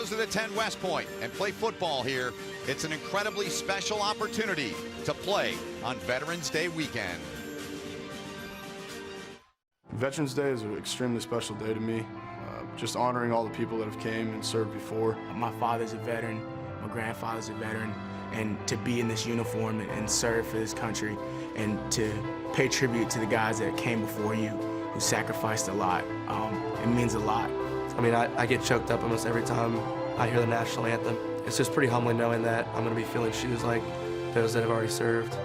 those that attend West Point and play football here, it's an incredibly special opportunity to play on Veterans Day weekend. Veterans Day is an extremely special day to me. Just honoring all the people that have came and served before. My father's a veteran, my grandfather's a veteran, and to be in this uniform and serve for this country and to pay tribute to the guys that came before you who sacrificed a lot, it means a lot. I mean, I get choked up almost every time I hear the national anthem. It's just pretty humbling knowing that I'm going to be filling shoes like those that have already served.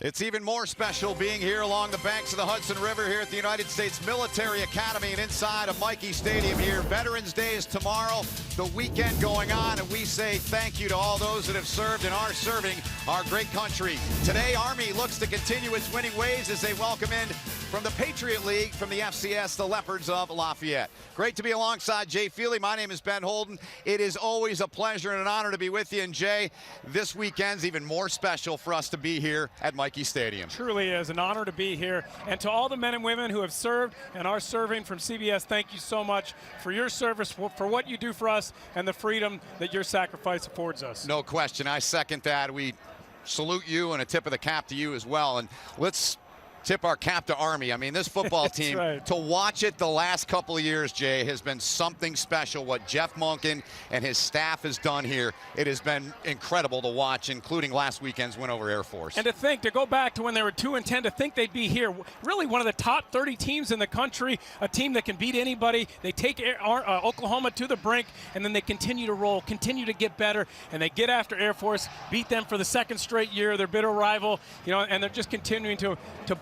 It's even more special being here along the banks of the Hudson River here at the United States Military Academy and inside of Michie Stadium here. Veterans Day is tomorrow, the weekend going on, and we say thank you to all those that have served and are serving our great country. Today, Army looks to continue its winning ways as they welcome in from the Patriot League, from the FCS, the Leopards of Lafayette. Great to be alongside Jay Feely. My name is Ben Holden. It is always a pleasure and an honor to be with you. And Jay, this weekend's even more special for us to be here at Michie Stadium. Truly is an honor to be here. And to all the men and women who have served and are serving from CBS, thank you so much for your service, for what you do for us, and the freedom that your sacrifice affords us. No question. I second that. We salute you and a tip of the cap to you as well. And let's tip our cap to Army. I mean, this football team, right. To watch it the last couple of years, Jay, has been something special. What Jeff Monken and his staff has done here, it has been incredible to watch, including last weekend's win over Air Force. And to go back to when they were 2-10, to think they'd be here, really one of the top 30 teams in the country, a team that can beat anybody. They take Oklahoma to the brink, and then they continue to roll, continue to get better, and they get after Air Force, beat them for the second straight year, their bitter rival, and they're just continuing to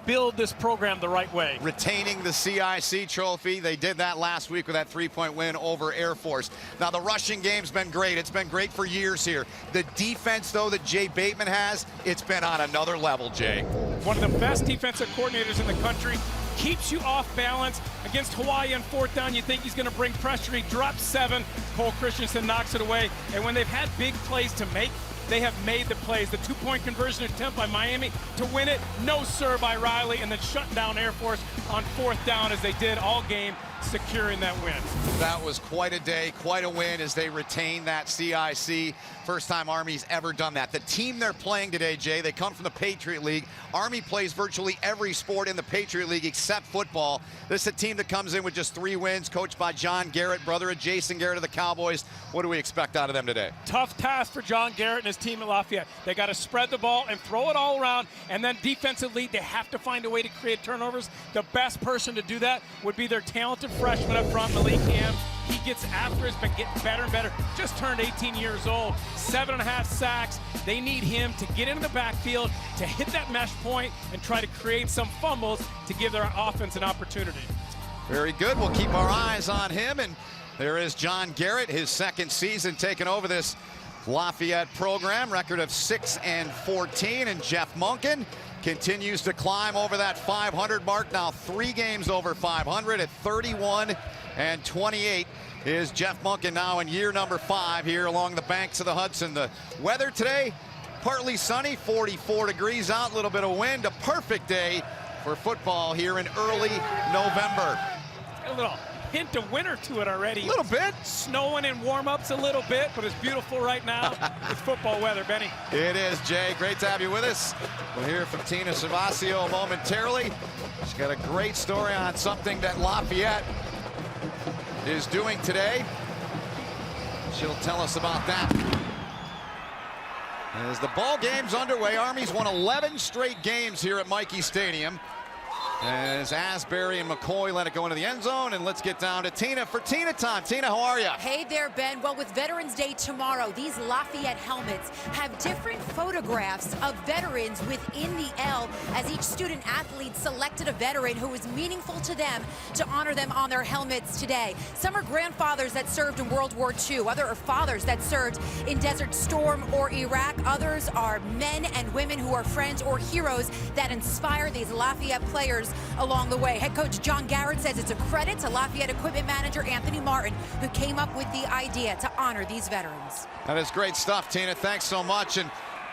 build this program the right way. Retaining the CIC trophy. They did that last week with that 3-point win over Air Force. Now, the rushing game's been great. It's been great for years here. The defense, though, that Jay Bateman has, it's been on another level, Jay. One of the best defensive coordinators in the country. Keeps you off balance. Against Hawaii on fourth down, you think he's going to bring pressure. He drops 7. Cole Christensen knocks it away. And when they've had big plays to make, they have made the plays. The 2-point conversion attempt by Miami to win it, no sir by Riley, and then shut down Air Force on fourth down as they did all game, securing that win. That was quite a day, quite a win as they retain that CIC. First time Army's ever done that. The team they're playing today, Jay, they come from the Patriot League. Army plays virtually every sport in the Patriot League except football. This is a team that comes in with just 3 wins, coached by John Garrett, brother of Jason Garrett of the Cowboys. What do we expect out of them today? Tough task for John Garrett and his team at Lafayette. They got to spread the ball and throw it all around, and then defensively, they have to find a way to create turnovers. The best person to do that would be their talented freshman up front, Malik Ham. He gets after it, has been getting better and better. Just turned 18 years old, 7.5 sacks. They need him to get into the backfield, to hit that mesh point, and try to create some fumbles to give their offense an opportunity. Very good. We'll keep our eyes on him. And there is John Garrett, his second season taking over this Lafayette program. Record of 6-14. And Jeff Monken continues to climb over that 500 mark. Now 3 games over 500 at 31-28 is Jeff Monken now in year number 5 here along the banks of the Hudson. The weather today, partly sunny, 44 degrees out, a little bit of wind. A perfect day for football here in early November. A little hint of winter to it already. A little bit. Snowing in warm-ups a little bit, but it's beautiful right now. It's football weather, Benny. It is, Jay. Great to have you with us. We'll hear from Tina Cervasio momentarily. She's got a great story on something that Lafayette is doing today. She'll tell us about that. As the ball game's underway, Army's won 11 straight games here at Michie Stadium. As Asbury and McCoy let it go into the end zone, and let's get down to Tina for Tina time. Tina, how are you? Hey there, Ben. Well, with Veterans Day tomorrow, these Lafayette helmets have different photographs of veterans within the L, as each student athlete selected a veteran who was meaningful to them to honor them on their helmets today. Some are grandfathers that served in World War II. Others are fathers that served in Desert Storm or Iraq. Others are men and women who are friends or heroes that inspire these Lafayette players along the way. Head coach John Garrett says it's a credit to Lafayette equipment manager Anthony Martin, who came up with the idea to honor these veterans. That is great stuff, Tina. Thanks so much, and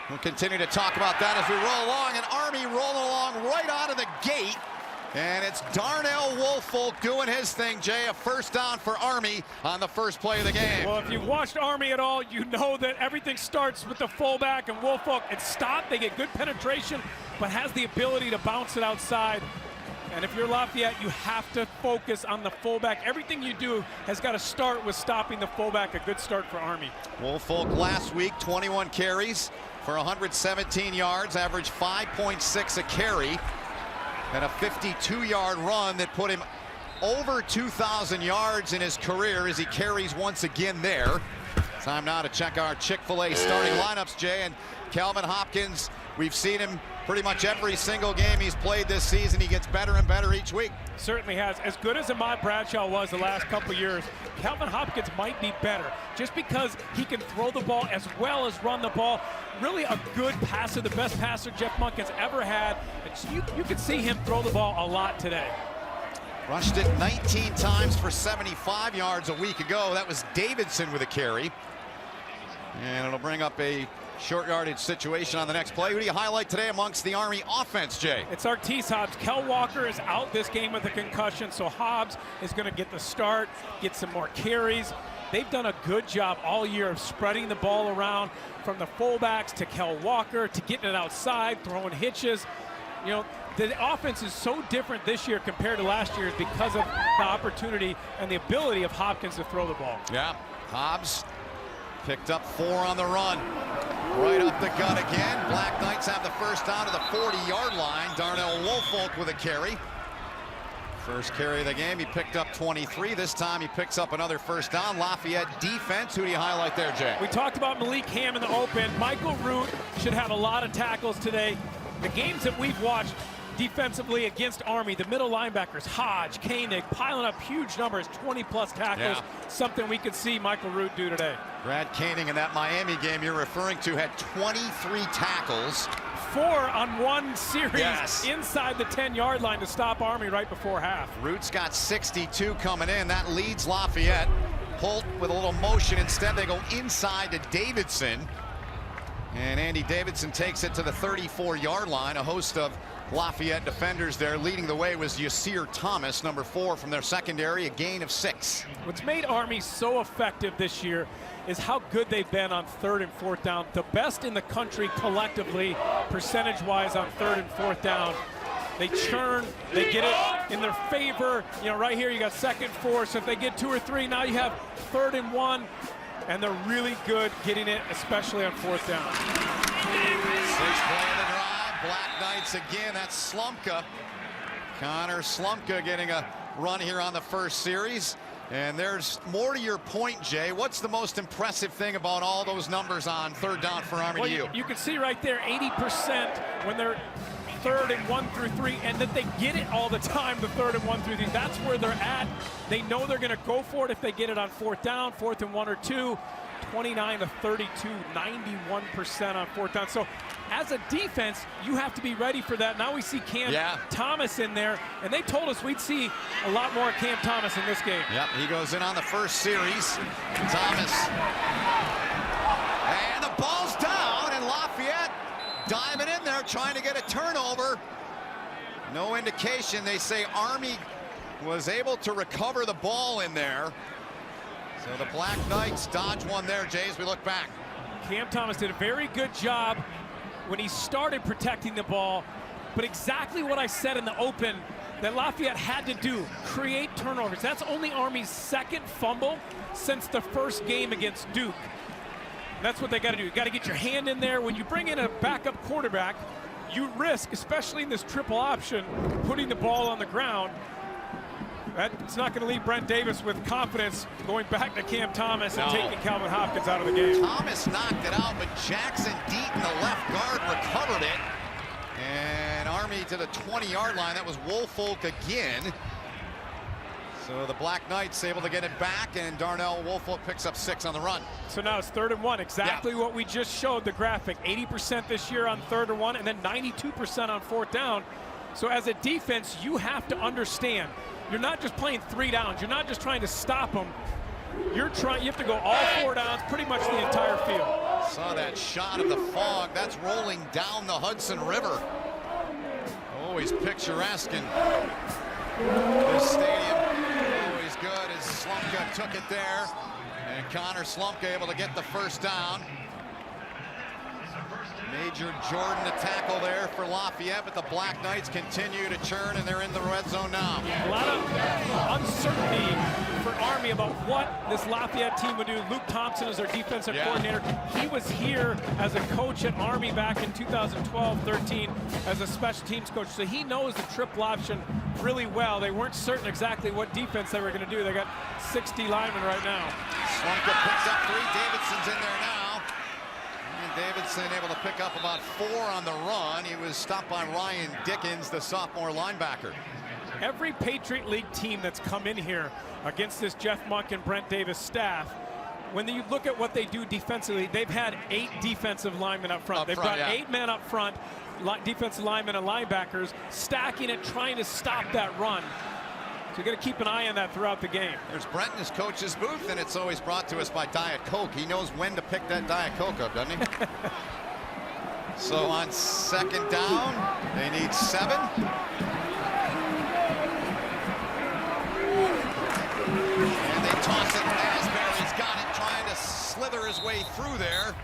we'll continue to talk about that as we roll along. And Army rolling along right out of the gate And it's Darnell Woolfolk doing his thing, Jay. A first down for Army on the first play of the game. Well, if you've watched Army at all, you know that everything starts with the fullback and Woolfolk. It's stopped. They get good penetration, but has the ability to bounce it outside. And if you're Lafayette, you have to focus on the fullback. Everything you do has got to start with stopping the fullback. A good start for Army. Woolfolk last week, 21 carries for 117 yards, averaged 5.6 a carry, and a 52-yard run that put him over 2,000 yards in his career as he carries once again there. Time now to check our Chick-fil-A starting lineups, Jay. And Calvin Hopkins, we've seen him pretty much every single game he's played this season. He gets better and better each week. Certainly has. As good as Ahmad Bradshaw was the last couple years, Calvin Hopkins might be better just because he can throw the ball as well as run the ball. Really a good passer, the best passer Jeff Monken's ever had. You could see him throw the ball a lot today. Rushed it 19 times for 75 yards a week ago. That was Davidson with a carry. And it'll bring up a short yardage situation on the next play. Who do you highlight today amongst the Army offense, Jay? It's Artis Hobbs. Kel Walker is out this game with a concussion, so Hobbs is going to get the start, get some more carries. They've done a good job all year of spreading the ball around from the fullbacks to Kel Walker to getting it outside, throwing hitches. You know, the offense is so different this year compared to last year's because of the opportunity and the ability of Hopkins to throw the ball. Yeah, Hobbs picked up 4 on the run. Right up the gut again. Black Knights have the first down to the 40-yard line. Darnell Woolfolk with a carry. First carry of the game, he picked up 23. This time he picks up another first down. Lafayette defense. Who do you highlight there, Jay? We talked about Malik Ham in the open. Michael Root should have a lot of tackles today. The games that we've watched defensively against Army, the middle linebackers, Hodge, Koenig, piling up huge numbers, 20-plus tackles, something we could see Michael Root do today. Brad Koenig in that Miami game you're referring to had 23 tackles. 4 on one series inside the 10-yard line to stop Army right before half. Root's got 62 coming in. That leads Lafayette. Holt with a little motion. Instead, they go inside to Davidson. And Andy Davidson takes it to the 34-yard line. A host of Lafayette defenders there. Leading the way was Yasir Thomas, number 4 from their secondary, a gain of 6. What's made Army so effective this year is how good they've been on 3rd and 4th down. The best in the country collectively, percentage-wise on 3rd and 4th down. They churn, they get it in their favor. You know, right here you got 2nd, 4. So if they get 2 or 3, now you have 3rd and 1. And they're really good getting it, especially on 4th down. 6th play of the drive. Black Knights again. That's Slumka. Connor Slumka getting a run here on the first series. And there's more to your point, Jay. What's the most impressive thing about all those numbers on 3rd down for Army to you? You can see right there 80% when they're 3rd and 1 through 3, and that they get it all the time, the 3rd and 1 through 3. That's where they're at. They know they're going to go for it if they get it on 4th down, 4th and 1 or 2. 29 to 32, 91% on 4th down. So as a defense, you have to be ready for that. Now we see Cam Thomas in there, and they told us we'd see a lot more of Cam Thomas in this game. Yep, he goes in on the first series. Thomas. And the ball's down, and Lafayette diving in there, trying to get a turnover. No indication. They say Army was able to recover the ball in there. So the Black Knights dodge one there, Jay, as we look back. Cam Thomas did a very good job when he started protecting the ball, but exactly what I said in the open that Lafayette had to do, create turnovers. That's only Army's 2nd fumble since the first game against Duke. That's what they got to do. You got to get your hand in there. When you bring in a backup quarterback, you risk, especially in this triple option, putting the ball on the ground. That's not going to leave Brent Davis with confidence going back to Cam Thomas and taking Calvin Hopkins out of the game. Thomas knocked it out, but Jackson Deaton, the left guard, recovered it. And Army to the 20-yard line. That was Woolfolk again. So the Black Knights able to get it back, and Darnell Woolfolk picks up 6 on the run. So now it's 3rd and 1. Exactly what we just showed the graphic. 80% this year on 3rd and 1, and then 92% on 4th down. So as a defense, you have to understand, you're not just playing 3 downs. You're not just trying to stop them. You have to go all 4 downs, pretty much the entire field. Saw that shot of the fog. That's rolling down the Hudson River. always picturesque in this stadium. Always good as Slumka took it there. And Connor Slumka able to get the first down. Major Jordan to tackle there for Lafayette, but the Black Knights continue to churn, and they're in the red zone now. A lot of uncertainty for Army about what this Lafayette team would do. Luke Thompson is their defensive coordinator. He was here as a coach at Army back in 2012-13 as a special teams coach, so he knows the triple option really well. They weren't certain exactly what defense they were going to do. They got 60 linemen right now. Slumka picks up 3. Davidson's in there now. Davidson able to pick up about 4 on the run. He was stopped by Ryan Dickens, the sophomore linebacker. Every Patriot League team that's come in here against this Jeff Monken, Brent Davis staff, when you look at what they do defensively, they've had 8 defensive linemen up front. They've got 8 men up front, defensive linemen and linebackers, stacking it, trying to stop that run. So you got to keep an eye on that throughout the game. There's Brent in his coach's booth, and it's always brought to us by Diet Coke. He knows when to pick that Diet Coke up, doesn't he? So on second down, they need 7. And they toss it. Asbury's got it, trying to slither his way through there.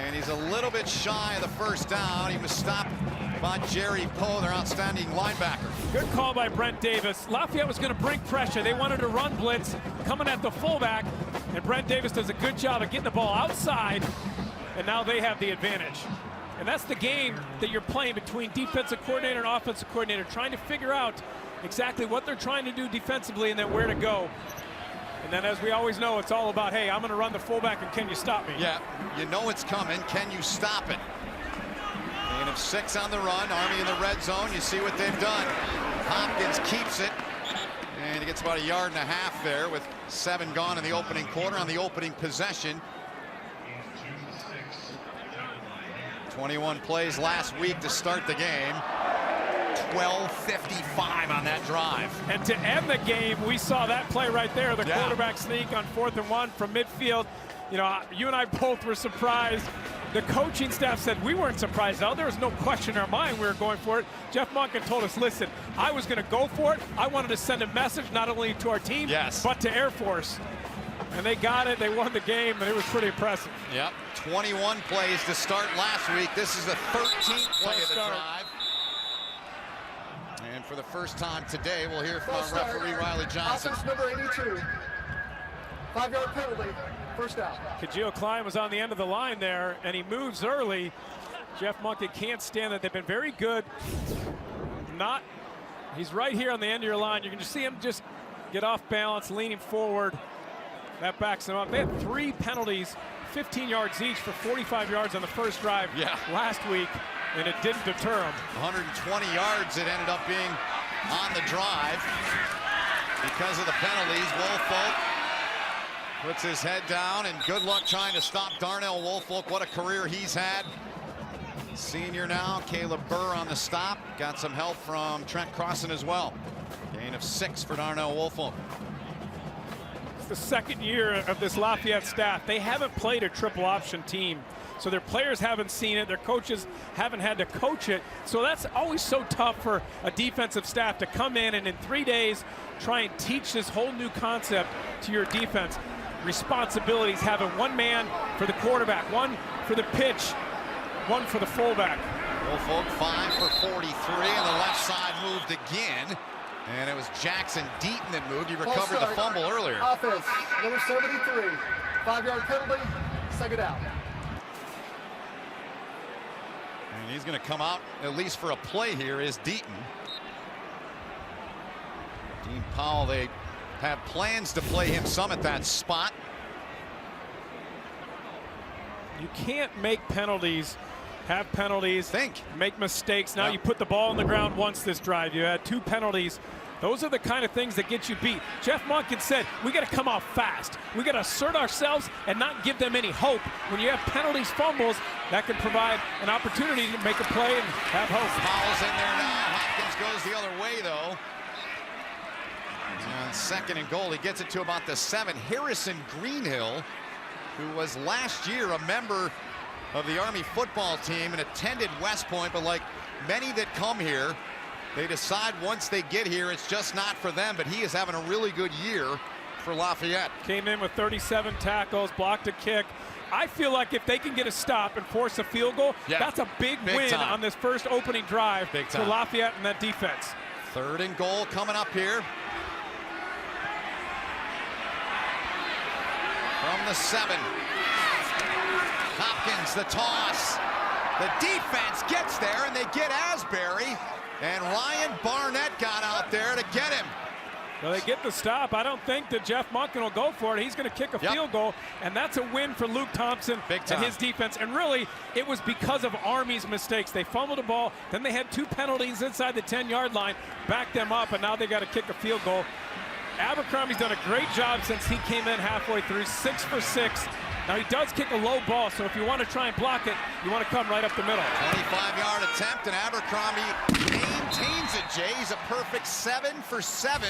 And he's a little bit shy of the first down. He was stopped by Jerry Poe, their outstanding linebacker. Good call by Brent Davis. Lafayette was going to bring pressure. They wanted to run blitz, coming at the fullback, and Brent Davis does a good job of getting the ball outside, and now they have the advantage. And that's the game that you're playing between defensive coordinator and offensive coordinator, trying to figure out exactly what they're trying to do defensively and then where to go. And then, as we always know, it's all about, hey, I'm going to run the fullback, and can you stop me? Yeah, you know it's coming. Can you stop it? Gain of 6 on the run. Army in the red zone. You see what they've done. Hopkins keeps it, and he gets about 1.5 yards there with 7 gone in the opening quarter on the opening possession. 21 plays last week to start the game. 12:55 on that drive. And to end the game, we saw that play right there, the quarterback sneak on 4th and 1 from midfield. You know, you and I both were surprised. The coaching staff said we weren't surprised. Now, there was no question in our mind we were going for it. Jeff Monken told us, listen, I was going to go for it. I wanted to send a message not only to our team, but to Air Force. And they got it. They won the game, and it was pretty impressive. Yep, 21 plays to start last week. This is the 13th play of the drive. And for the first time today, we'll hear from our referee, Riley Johnson. Offense number 82. 5-yard penalty. First down. Kajil Klein was on the end of the line there, and he moves early. Jeff Monken can't stand that. They've been very good. He's right here on the end of your line. You can just see him just get off balance, leaning forward. That backs him up. They had 3 penalties, 15 yards each for 45 yards on the first drive last week, and it didn't deter them. 120 yards it ended up being on the drive because of the penalties. Woolfolk puts his head down, and good luck trying to stop Darnell Woolfolk. What a career he's had. Senior now, Caleb Burr on the stop. Got some help from Trent Crossan as well. Gain of 6 for Darnell Woolfolk. It's the second year of this Lafayette staff. They haven't played a triple option team, so their players haven't seen it. Their coaches haven't had to coach it. So that's always so tough for a defensive staff to come in and in 3 days try and teach this whole new concept to your defense. Responsibilities, having 1 man for the quarterback, 1 for the pitch, 1 for the fullback. Woolfolk 5 for 43, and the left side moved again. And it was Jackson Deaton that moved. He recovered the fumble earlier. Offense number 73. 5-yard penalty. Second down. And he's going to come out, at least for a play here, is Deaton. Dean Powell, they have plans to play him some at that spot. You can't make penalties, have penalties, make mistakes. Now you put the ball on the ground once this drive. You had 2 penalties. Those are the kind of things that get you beat. Jeff Monken said, we got to come off fast. We got to assert ourselves and not give them any hope. When you have penalties, fumbles, that can provide an opportunity to make a play and have hope. Powell's in there now. Hopkins goes the other way, though. On 2nd and goal, he gets it to about the 7. Harrison Greenhill, who was last year a member of the Army football team and attended West Point, but like many that come here, they decide once they get here it's just not for them, but he is having a really good year for Lafayette. Came in with 37 tackles, blocked a kick. I feel like if they can get a stop and force a field goal, that's a big win time on this first opening drive for Lafayette and that defense. 3rd and goal coming up here. From the 7. Hopkins, the toss. The defense gets there, and they get Asbury. And Ryan Barnett got out there to get him. Well, they get the stop. I don't think that Jeff Monken will go for it. He's going to kick a field goal, and that's a win for Luke Thompson and his defense. And really, it was because of Army's mistakes. They fumbled the ball, then they had 2 penalties inside the 10-yard line, backed them up, and now they got to kick a field goal. Abercrombie's done a great job since he came in halfway through, 6 for 6. Now, he does kick a low ball, so if you want to try and block it, you want to come right up the middle. 25-yard attempt, and Abercrombie maintains it, Jay. He's a perfect 7 for 7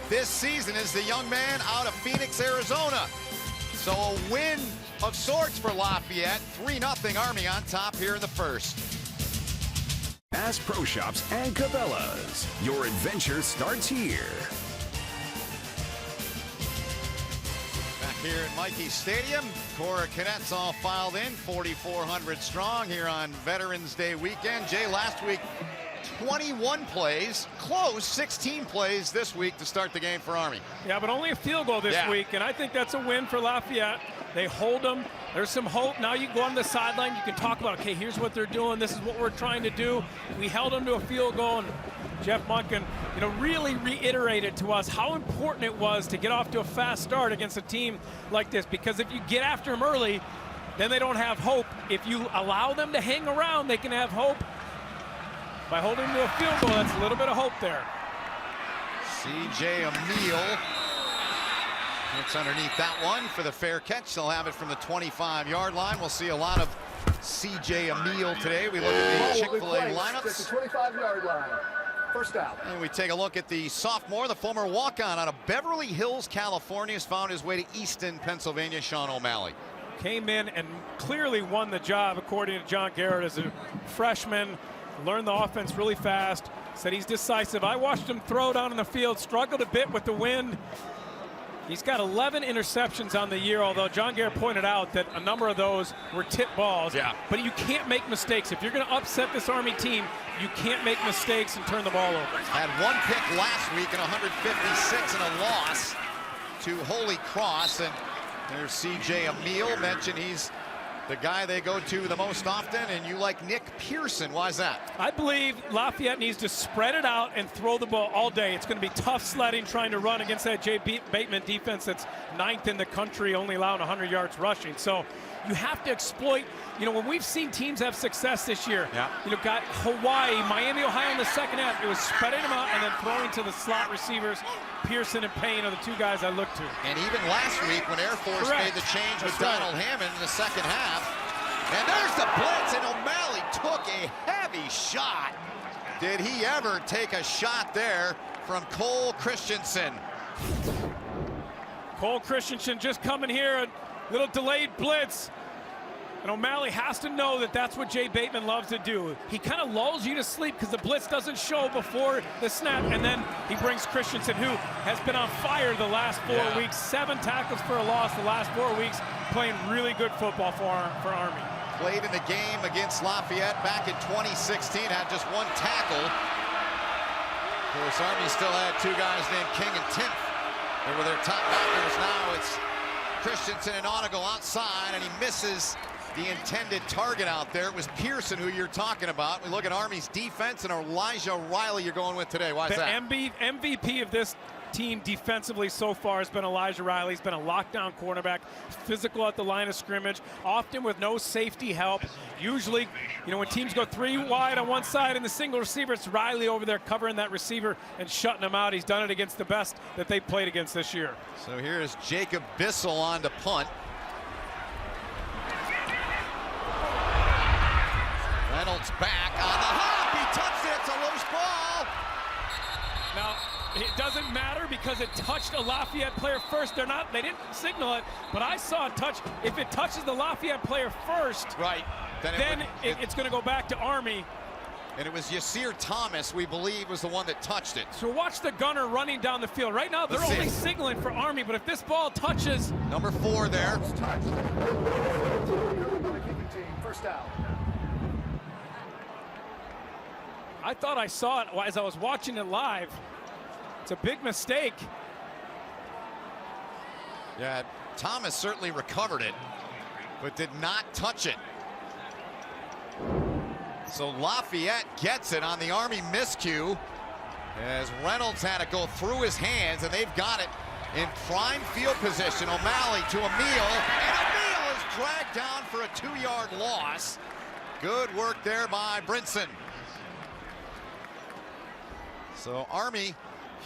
this season as the young man out of Phoenix, Arizona. So a win of sorts for Lafayette. 3-0 Army on top here in the first. Bass Pro Shops and Cabela's. Your adventure starts here. Here at Michie Stadium, Corps Cadets all filed in, 4,400 strong here on Veterans Day weekend. Jay, last week, 21 plays, close, 16 plays this week to start the game for Army. Yeah, but only a field goal this week, and I think that's a win for Lafayette. They hold them. There's some hope. Now you go on the sideline, you can talk about, okay, here's what they're doing. This is what we're trying to do. We held them to a field goal, and Jeff Monken, really reiterated to us how important it was to get off to a fast start against a team like this, because if you get after them early, then they don't have hope. If you allow them to hang around, they can have hope. By holding them to a field goal, that's a little bit of hope there. C.J. Emile. It's underneath that one for the fair catch. They'll have it from the 25-yard line. We'll see a lot of C.J. Emile today. We look at the Chick-fil-A lineups. The 25-yard line. First down. And we take a look at the sophomore, the former walk-on out of Beverly Hills, California, has found his way to Easton, Pennsylvania, Sean O'Malley. Came in and clearly won the job, according to John Garrett, as a freshman. Learned the offense really fast. Said he's decisive. I watched him throw down in the field, struggled a bit with the wind. He's got 11 interceptions on the year, although John Garrett pointed out that a number of those were tip balls. But you can't make mistakes. If you're going to upset this Army team, you can't make mistakes and turn the ball over. Had 1 pick last week and 156 in a loss to Holy Cross. And there's C.J. Emile. Mentioned he's the guy they go to the most often, and you like Nick Pearson. Why is that? I believe Lafayette needs to spread it out and throw the ball all day. It's going to be tough sledding trying to run against that Jay Bateman defense that's 9th in the country, only allowing 100 yards rushing. So you have to exploit, when we've seen teams have success this year, got Hawaii, Miami, Ohio in the second half, it was spreading them out and then throwing to the slot receivers. Pearson and Payne are the 2 guys I look to. And even last week when Air Force made the change with Donald Hammond in the second half, and there's the blitz, and O'Malley took a heavy shot. Did he ever take a shot there from Cole Christensen? Cole Christensen just coming here, a little delayed blitz. And O'Malley has to know that that's what Jay Bateman loves to do. He kind of lulls you to sleep because the blitz doesn't show before the snap, and then he brings Christensen, who has been on fire the last 4 weeks. 7 tackles for a loss the last 4 weeks, playing really good football for Army. Played in the game against Lafayette back in 2016, had just 1 tackle. Of course, Army still had 2 guys named King and Timpf. They were their top backers. Now it's Christensen and Onago outside, and he misses the intended target out there. It was Pearson, who you're talking about. We look at Army's defense, and Elijah Riley you're going with today. Why is that? The MVP of this team defensively so far has been Elijah Riley. He's been a lockdown cornerback, physical at the line of scrimmage, often with no safety help. Usually, when teams go 3 wide on one side and the single receiver, it's Riley over there covering that receiver and shutting him out. He's done it against the best that they've played against this year. So here's Jacob Bissell on to punt. Reynolds back on the hop. He touched it. It's a loose ball. Now, it doesn't matter because it touched a Lafayette player first. They didn't signal it, but I saw it touch. If it touches the Lafayette player first, right, then it's going to go back to Army. And it was Yasir Thomas, we believe, was the one that touched it. So watch the gunner running down the field. Right now, they're only signaling for Army, but if this ball touches... Number 4 there. First down. I thought I saw it as I was watching it live. It's a big mistake. Yeah, Thomas certainly recovered it, but did not touch it. So Lafayette gets it on the Army miscue as Reynolds had to go through his hands, and they've got it in prime field position. O'Malley to Emile, and Emile is dragged down for a 2-yard loss. Good work there by Brinson. So Army.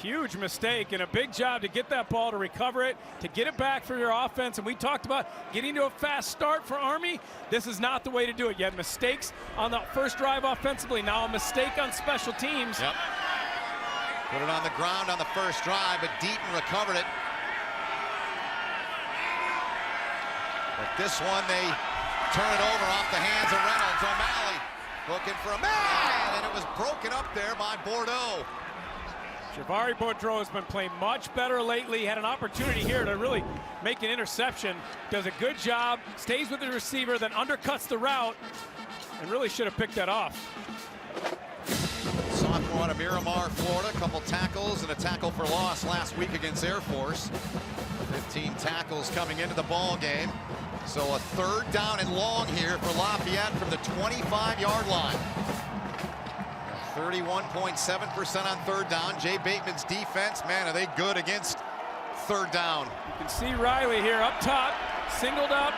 Huge mistake and a big job to get that ball, to recover it, to get it back for your offense. And we talked about getting to a fast start for Army. This is not the way to do it. You had mistakes on the first drive offensively. Now a mistake on special teams. Yep. Put it on the ground on the first drive, but Deaton recovered it. But this one, they turn it over off the hands of Reynolds. O'Malley looking for a man, and it was broken up there by Bordeaux. Javari Boudreau has been playing much better lately. He had an opportunity here to really make an interception. Does a good job, stays with the receiver, then undercuts the route, and really should have picked that off. Sophomore out of Miramar, Florida. A couple tackles and a tackle for loss last week against Air Force. 15 tackles coming into the ball game. So a 3rd down and long here for Lafayette from the 25-yard line. 31.7% on 3rd down. Jay Bateman's defense, man, are they good against 3rd down. You can see Riley here up top, singled up.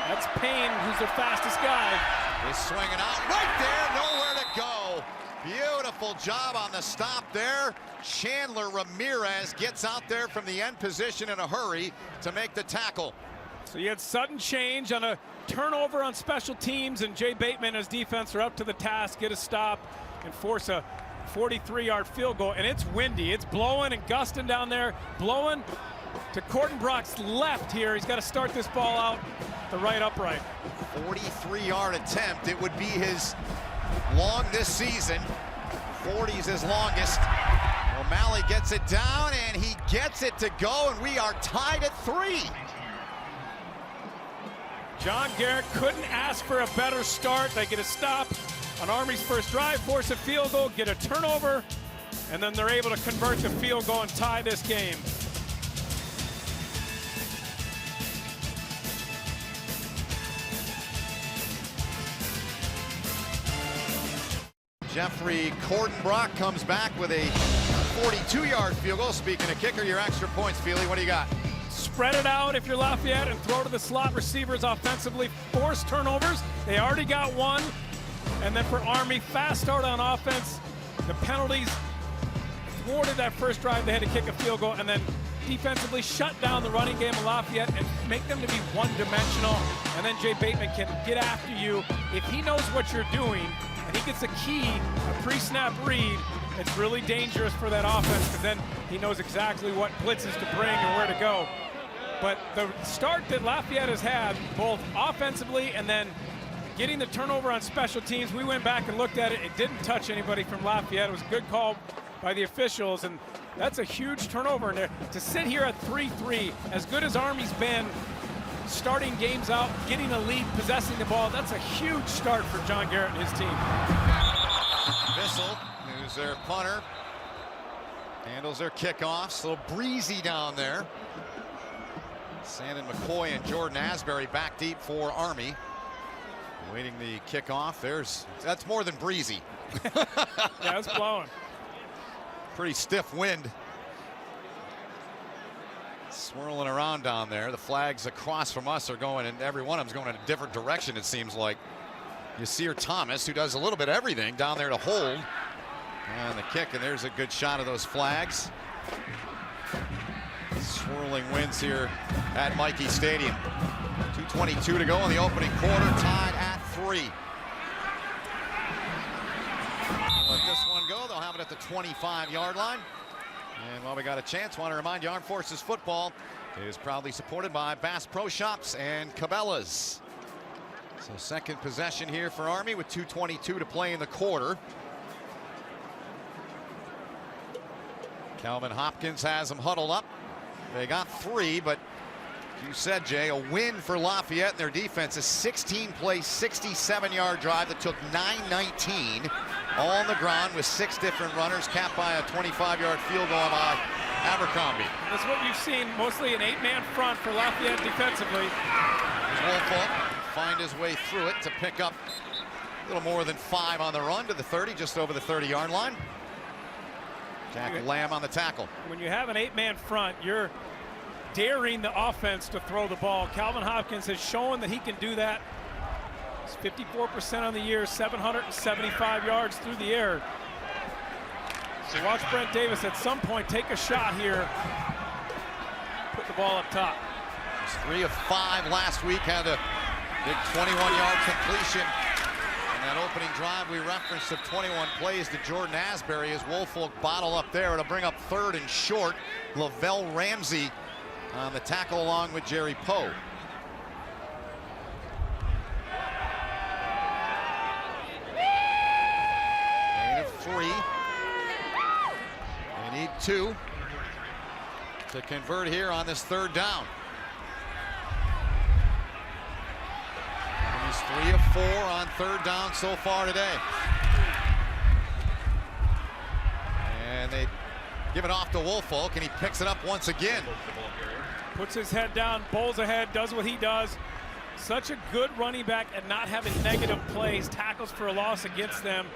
That's Payne, who's their fastest guy. He's swinging out right there, nowhere to go. Beautiful job on the stop there. Chandler Ramirez gets out there from the end position in a hurry to make the tackle. So you had sudden change on a turnover on special teams, and Jay Bateman and his defense are up to the task, get a stop, and force a 43-yard field goal. And it's windy. It's blowing and gusting down there. Blowing to Corton Brock's left here. He's got to start this ball out the right upright. 43-yard attempt. It would be his long this season. 40's his longest. O'Malley gets it down, and he gets it to go, and we are tied at 3. John Garrett couldn't ask for a better start. They get a stop on Army's first drive, force a field goal, get a turnover, and then they're able to convert the field goal and tie this game. Jeffrey Cordenbrock comes back with a 42-yard field goal. Speaking of kicker, your extra points, Feely, what do you got? Spread it out if you're Lafayette and throw to the slot receivers offensively. Force turnovers. They already got one. And then for Army, fast start on offense. The penalties thwarted that first drive. They had to kick a field goal, and then defensively shut down the running game of Lafayette and make them to be one-dimensional. And then Jay Bateman can get after you. If he knows what you're doing and he gets a key, a pre-snap read, it's really dangerous for that offense, because then he knows exactly what blitzes to bring and where to go. But the start that Lafayette has had, both offensively and then getting the turnover on special teams, we went back and looked at it. It didn't touch anybody from Lafayette. It was a good call by the officials, and that's a huge turnover in there. To sit here at 3-3, as good as Army's been starting games out, getting a lead, possessing the ball, that's a huge start for John Garrett and his team. Bissell, who's their punter, handles their kickoffs. A little breezy down there. Sandon McCoy and Jordan Asbury back deep for Army. Waiting the kickoff. That's more than breezy. Yeah, it's blowing. Pretty stiff wind. Swirling around down there. The flags across from us are going, and every one of them's going in a different direction, it seems like. Yasir Thomas, who does a little bit of everything, down there to hold. And the kick, and there's a good shot of those flags. Swirling winds here at Michie Stadium. 2:22 to go in the opening quarter, tied at 3. Let this one go. They'll have it at the 25-yard line. And while we got a chance, want to remind you, Armed Forces Football is proudly supported by Bass Pro Shops and Cabela's. So second possession here for Army with 2:22 to play in the quarter. Calvin Hopkins has them huddled up. They got 3, but you said, Jay, a win for Lafayette and their defense. A 16-play, 67-yard drive that took 9:19 all on the ground with 6 different runners, capped by a 25-yard field goal by Abercrombie. That's what you've seen, mostly an 8-man front for Lafayette defensively. Wolfolk find his way through it to pick up a little more than 5 on the run to the 30, just over the 30-yard line. Jack Lamb on the tackle. When you have an 8-man front, you're daring the offense to throw the ball. Calvin Hopkins has shown that he can do that. It's 54% on the year, 775 yards through the air. So watch Brent Davis at some point take a shot here. Put the ball up top. He's 3 of 5 last week, had a big 21-yard completion. And that opening drive we referenced of 21 plays to Jordan Asbury as Wolfolk bottle up there. It'll bring up 3rd and short. Lavelle Ramsey on the tackle along with Jerry Poe. Gain of 3. They need 2 to convert here on this 3rd down. He's 3 of 4 on 3rd down so far today. And they give it off to Wolfolk, and he picks it up once again. Puts his head down, bowls ahead, does what he does. Such a good running back at not having negative plays, tackles for a loss against them.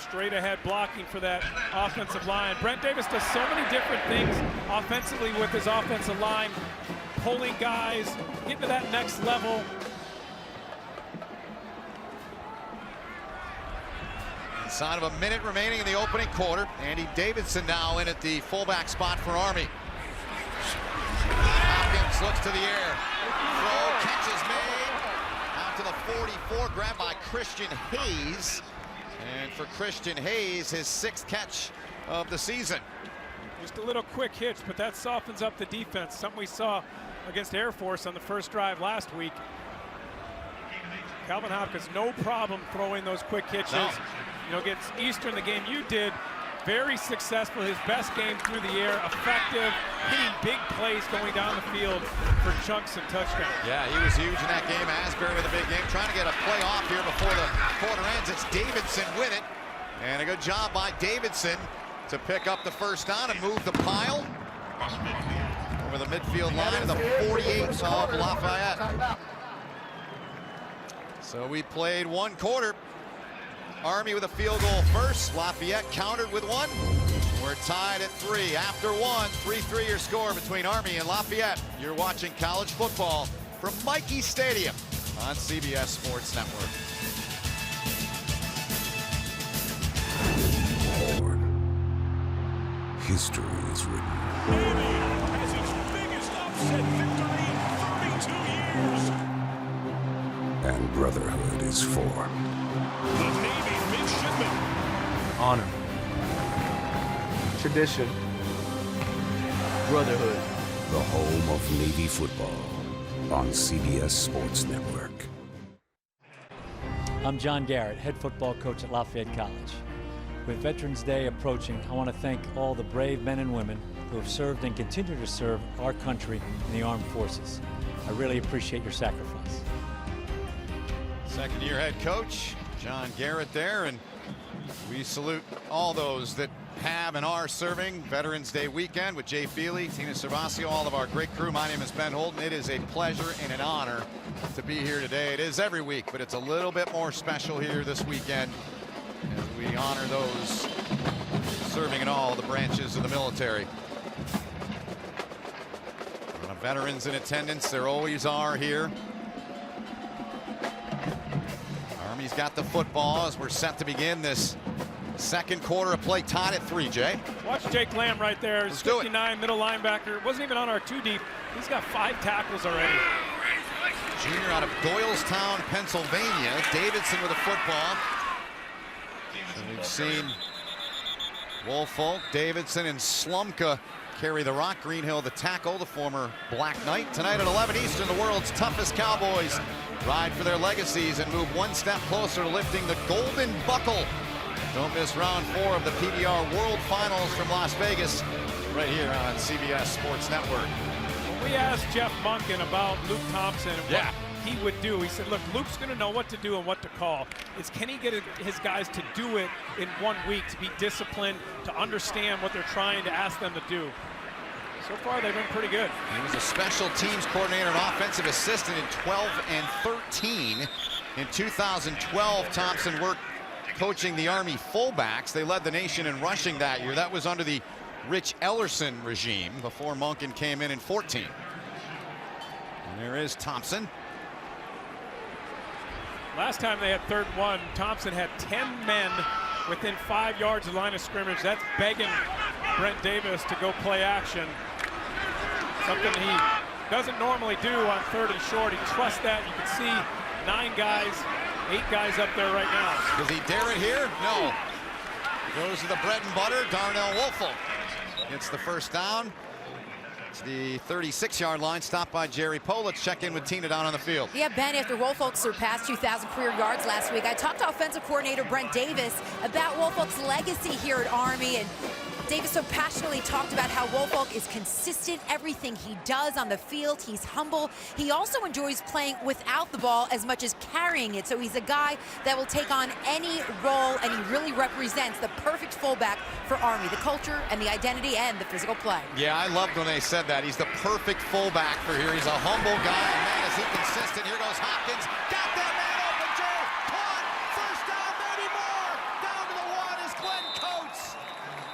Straight ahead blocking for that offensive line. Brent Davis does so many different things offensively with his offensive line. Pulling guys, getting to that next level. Inside of a minute remaining in the opening quarter. Andy Davidson now in at the fullback spot for Army. Hopkins looks to the air. Throw, catch is made. Out to the 44, grabbed by Christian Hayes. And for Christian Hayes, his 6th catch of the season. Just a little quick hitch, but that softens up the defense. Something we saw against Air Force on the first drive last week. Calvin Hopkins, no problem throwing those quick hitches. No. You know, against Eastern, the game you did, very successful. His best game through the air, effective, hitting big plays going down the field for chunks and touchdowns. Yeah, he was huge in that game. Asbury with a big game, trying to get a play off here before the quarter ends. It's Davidson with it, and a good job by Davidson to pick up the 1st down and move the pile over the midfield line of the 48 of Lafayette. So we played 1 quarter. Army with a field goal first. Lafayette countered with 1. We're tied at 3 after 1. 3-3 your score between Army and Lafayette. You're watching college football from Michie Stadium on CBS Sports Network. History is written. Navy has its biggest upset victory in 32 years. And brotherhood is formed. The Navy midshipmen. Honor. Tradition. Brotherhood. The home of Navy football on CBS Sports Network. I'm John Garrett, head football coach at Lafayette College. With Veterans Day approaching, I want to thank all the brave men and women who have served and continue to serve our country in the armed forces. I really appreciate your sacrifice. Second-year head coach John Garrett there, and we salute all those that have and are serving Veterans Day weekend with Jay Feely, Tina Servasio, all of our great crew. My name is Ben Holden. It is a pleasure and an honor to be here today. It is every week, but it's a little bit more special here this weekend as we honor those serving in all the branches of the military. Veterans in attendance, there always are here. Army's got the football as we're set to begin this second quarter of play, tied at 3, Jay. Watch Jake Lamb right there. Let's do it. 59, middle linebacker. Wasn't even on our 2 deep. He's got 5 tackles already. Junior out of Doylestown, Pennsylvania. Davidson with a football. And we've seen Wolfolk, Davidson, and Slumka carry the rock. Greenhill, the tackle, the former Black Knight. Tonight at 11 Eastern, the world's toughest Cowboys ride for their legacies and move one step closer to lifting the golden buckle. Don't miss round 4 of the PBR World Finals from Las Vegas, right here on CBS Sports Network. When we asked Jeff Monken about Luke Thompson and what he would do, he said, look, Luke's going to know what to do and what to call. It's can he get his guys to do it in 1 week, to be disciplined, to understand what they're trying to ask them to do. So far, they've been pretty good. He was a special teams coordinator and offensive assistant in 12 and 13. In 2012, Thompson worked coaching the Army fullbacks. They led the nation in rushing that year. That was under the Rich Ellerson regime before Monken came in 14. And there is Thompson. Last time they had 3rd and 1, Thompson had 10 men within 5 yards of the line of scrimmage. That's begging Brent Davis to go play action. Something he doesn't normally do on 3rd and short. He trusts that. You can see 9 guys, 8 guys up there right now. Does he dare it here? No. Goes to the bread and butter. Darnell Woolfolk gets the first down. It's the 36-yard line, stopped by Jerry Poe. Let's check in with Tina down on the field. Yeah, Ben, after Woolfolk surpassed 2,000 career yards last week, I talked to offensive coordinator Brent Davis about Woolfolk's legacy here at Army, and Davis so passionately talked about how Woolfolk is consistent, everything he does on the field. He's humble. He also enjoys playing without the ball as much as carrying it. So he's a guy that will take on any role, and he really represents the perfect fullback for Army, the culture and the identity and the physical play. Yeah, I loved when they said that. He's the perfect fullback for here. He's a humble guy. And man, is he consistent. Here goes Hopkins. Got that man open, Joe. Caught. First down, maybe more. Down to the 1 is Glenn Coates.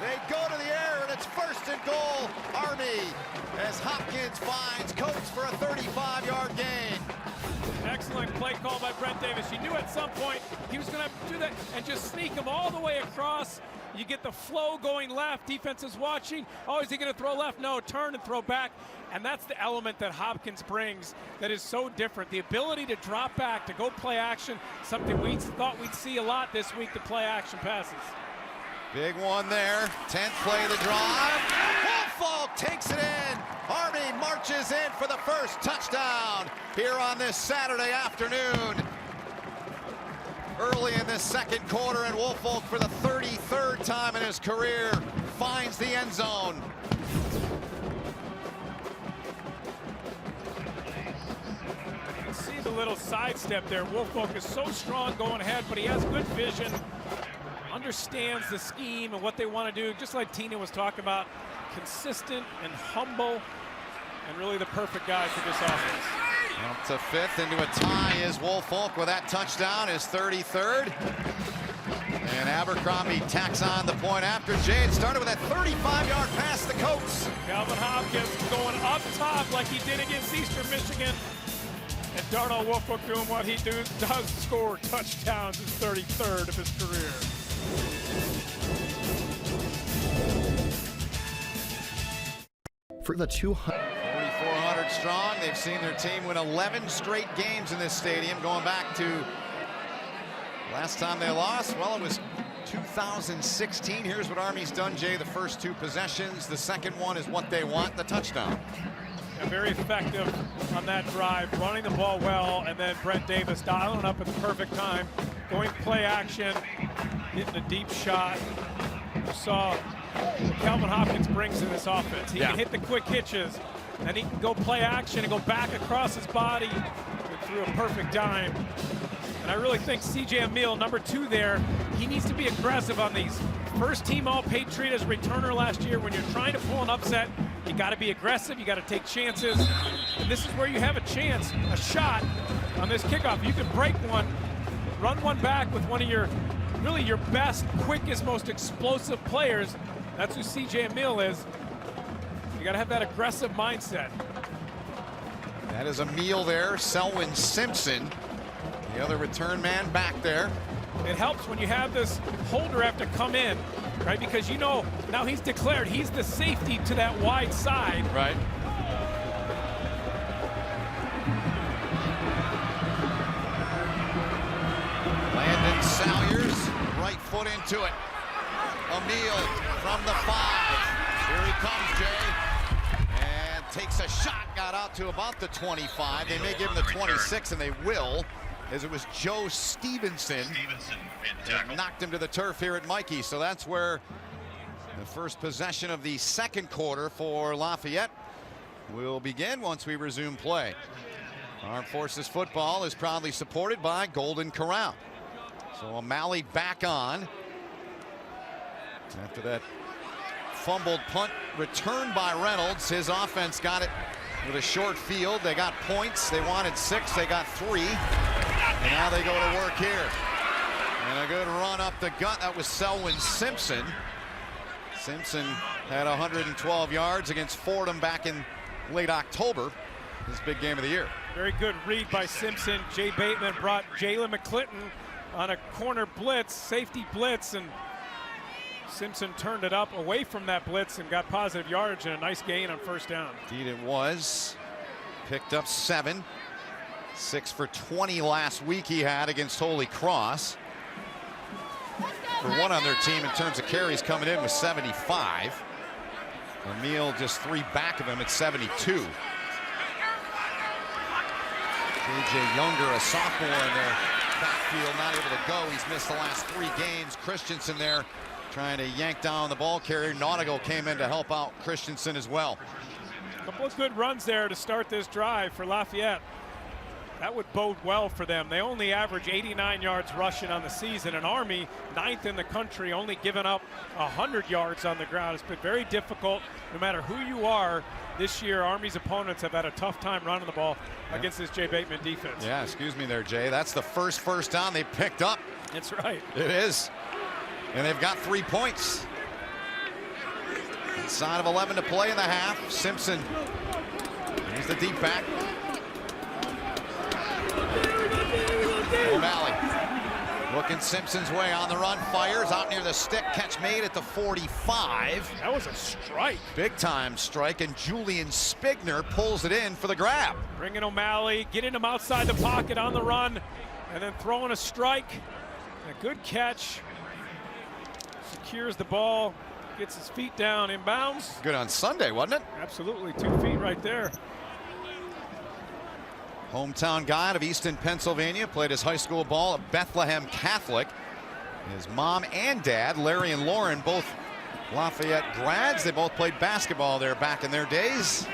They go to the air, and it's 1st and goal, Army, as Hopkins finds Coates for a 35-yard gain. Excellent play call by Brent Davis. You knew at some point he was going to have to do that and just sneak him all the way across. You get the flow going left. Defense is watching. Oh, is he going to throw left? No, turn and throw back. And that's the element that Hopkins brings that is so different. The ability to drop back, to go play action, something we thought we'd see a lot this week, to play action passes. Big one there. 10th play of the drive. Woolfolk takes it in. Army marches in for the first touchdown here on this Saturday afternoon. Early in this second quarter, and Woolfolk, for the 33rd time in his career, finds the end zone. You can see the little sidestep there. Woolfolk is so strong going ahead, but he has good vision, understands the scheme and what they want to do, just like Tina was talking about, consistent and humble, and really the perfect guy for this offense. Up to 5th, into a tie is Woolfolk with that touchdown, his 33rd. And Abercrombie tacks on the point after. Jay, it started with that 35-yard pass to Coates. Calvin Hopkins going up top like he did against Eastern Michigan. And Darnell Woolfolk doing what he does, score touchdowns, his 33rd of his career. For the 4,400 strong. They've seen their team win 11 straight games in this stadium, going back to last time they lost. Well, it was 2016. Here's what Army's done, Jay. The first 2 possessions. The second one is what they want, the touchdown. Yeah, very effective on that drive, running the ball well, and then Brent Davis dialing up at the perfect time, going play action, hitting a deep shot. You saw what Calvin Hopkins brings in this offense. He can hit the quick hitches, and he can go play action and go back across his body through a perfect dime. And I really think C.J. Emile, number 2 there, he needs to be aggressive on these. First team All-Patriot as a returner last year. When you're trying to pull an upset, you got to be aggressive, you got to take chances. And this is where you have a chance, a shot on this kickoff. You can break one, run one back with one of your, really your best, quickest, most explosive players. That's who C.J. Emile is. You got to have that aggressive mindset. That is Emile there, Selwyn Simpson, the other return man back there. It helps when you have this holder have to come in, right? Because you know now he's declared he's the safety to that wide side. Right. Landon Salyers, right foot into it. Emile from the 5. Here he comes, Jay. got out to about the 25. They may give him the 26, and they will, as it was Joe Stevenson that knocked him to the turf here at Michie. So that's where the first possession of the second quarter for Lafayette will begin once we resume play. Armed Forces football is proudly supported by Golden Corral. So O'Malley back on after that fumbled punt returned by Reynolds. His offense got it with a short field. They got points. They wanted 6. They got 3. And now they go to work here. And a good run up the gut. That was Selwyn Simpson. Simpson had 112 yards against Fordham back in late October. This big game of the year. Very good read by Simpson. Jay Bateman brought Jalen McClinton on a corner blitz, safety blitz, and Simpson turned it up away from that blitz and got positive yardage and a nice gain on first down. Indeed it was. Picked up 7. 6 for 20 last week he had against Holy Cross. For one on their team in terms of carries coming in was 75. Emil just 3 back of him at 72. J.J. Younger, a sophomore in their backfield, not able to go. He's missed the last 3 games. Christensen there trying to yank down the ball carrier. Nautigal came in to help out Christensen as well. A couple of good runs there to start this drive for Lafayette. That would bode well for them. They only average 89 yards rushing on the season. And Army, 9th in the country, only giving up 100 yards on the ground. It's been very difficult, no matter who you are. This year, Army's opponents have had a tough time running the ball against this Jay Bateman defense. Yeah, excuse me there, Jay. That's the first down they picked up. That's right. It is. And they've got 3 points. Inside of 11 to play in the half. Simpson, he's the deep back. O'Malley looking Simpson's way on the run, fires out near the stick, catch made at the 45. That was a strike. Big time strike, and Julian Spigner pulls it in for the grab. Bringing O'Malley, getting him outside the pocket on the run, and then throwing a strike. A good catch. Secures the ball, gets his feet down, inbounds. Good on Sunday, wasn't it? Absolutely, 2 feet right there. Hometown guy out of Easton, Pennsylvania, played his high school ball at Bethlehem Catholic. His mom and dad, Larry and Lauren, both Lafayette grads. They both played basketball there back in their days.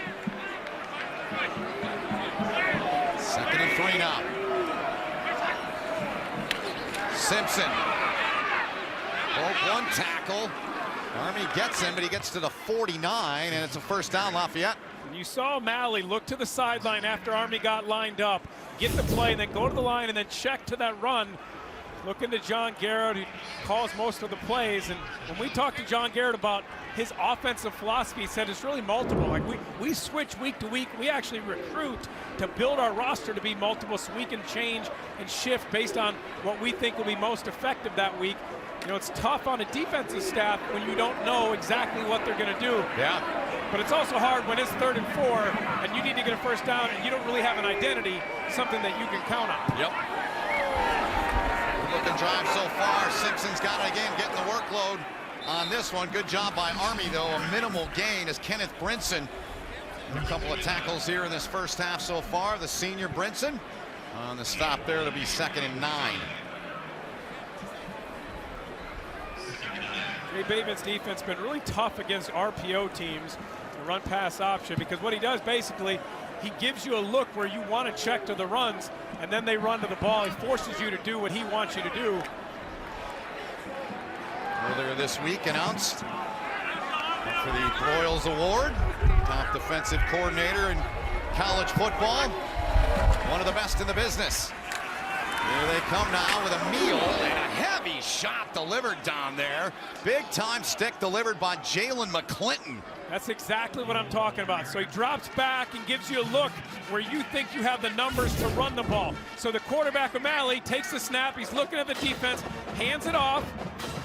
2nd and 3 now. Simpson. Broke 1 tackle. Army gets him, but he gets to the 49, and it's a first down, Lafayette. And you saw O'Malley look to the sideline after Army got lined up, get the play, and then go to the line and then check to that run. Looking to John Garrett, who calls most of the plays. And when we talked to John Garrett about his offensive philosophy, he said it's really multiple. Like we switch week to week. We actually recruit to build our roster to be multiple, so we can change and shift based on what we think will be most effective that week. You know, it's tough on a defensive staff when you don't know exactly what they're going to do. Yeah. But it's also hard when it's 3rd and 4 and you need to get a first down and you don't really have an identity, something that you can count on. Yep. Good looking drive so far. Simpson's got it again, getting the workload on this one. Good job by Army, though. A minimal gain as Kenneth Brinson. A couple of tackles here in this first half so far. The senior Brinson on the stop there. It'll be 2nd and 9. Jay Bateman's defense been really tough against RPO teams, the run pass option, because what he does basically, he gives you a look where you want to check to the runs, and then they run to the ball. He forces you to do what he wants you to do. Earlier this week announced for the Broyles Award, top defensive coordinator in college football, one of the best in the business. Here they come now with a meal and a heavy shot delivered down there. Big time stick delivered by Jalen McClinton. That's exactly what I'm talking about. So he drops back and gives you a look where you think you have the numbers to run the ball. So the quarterback, O'Malley, takes the snap. He's looking at the defense, hands it off,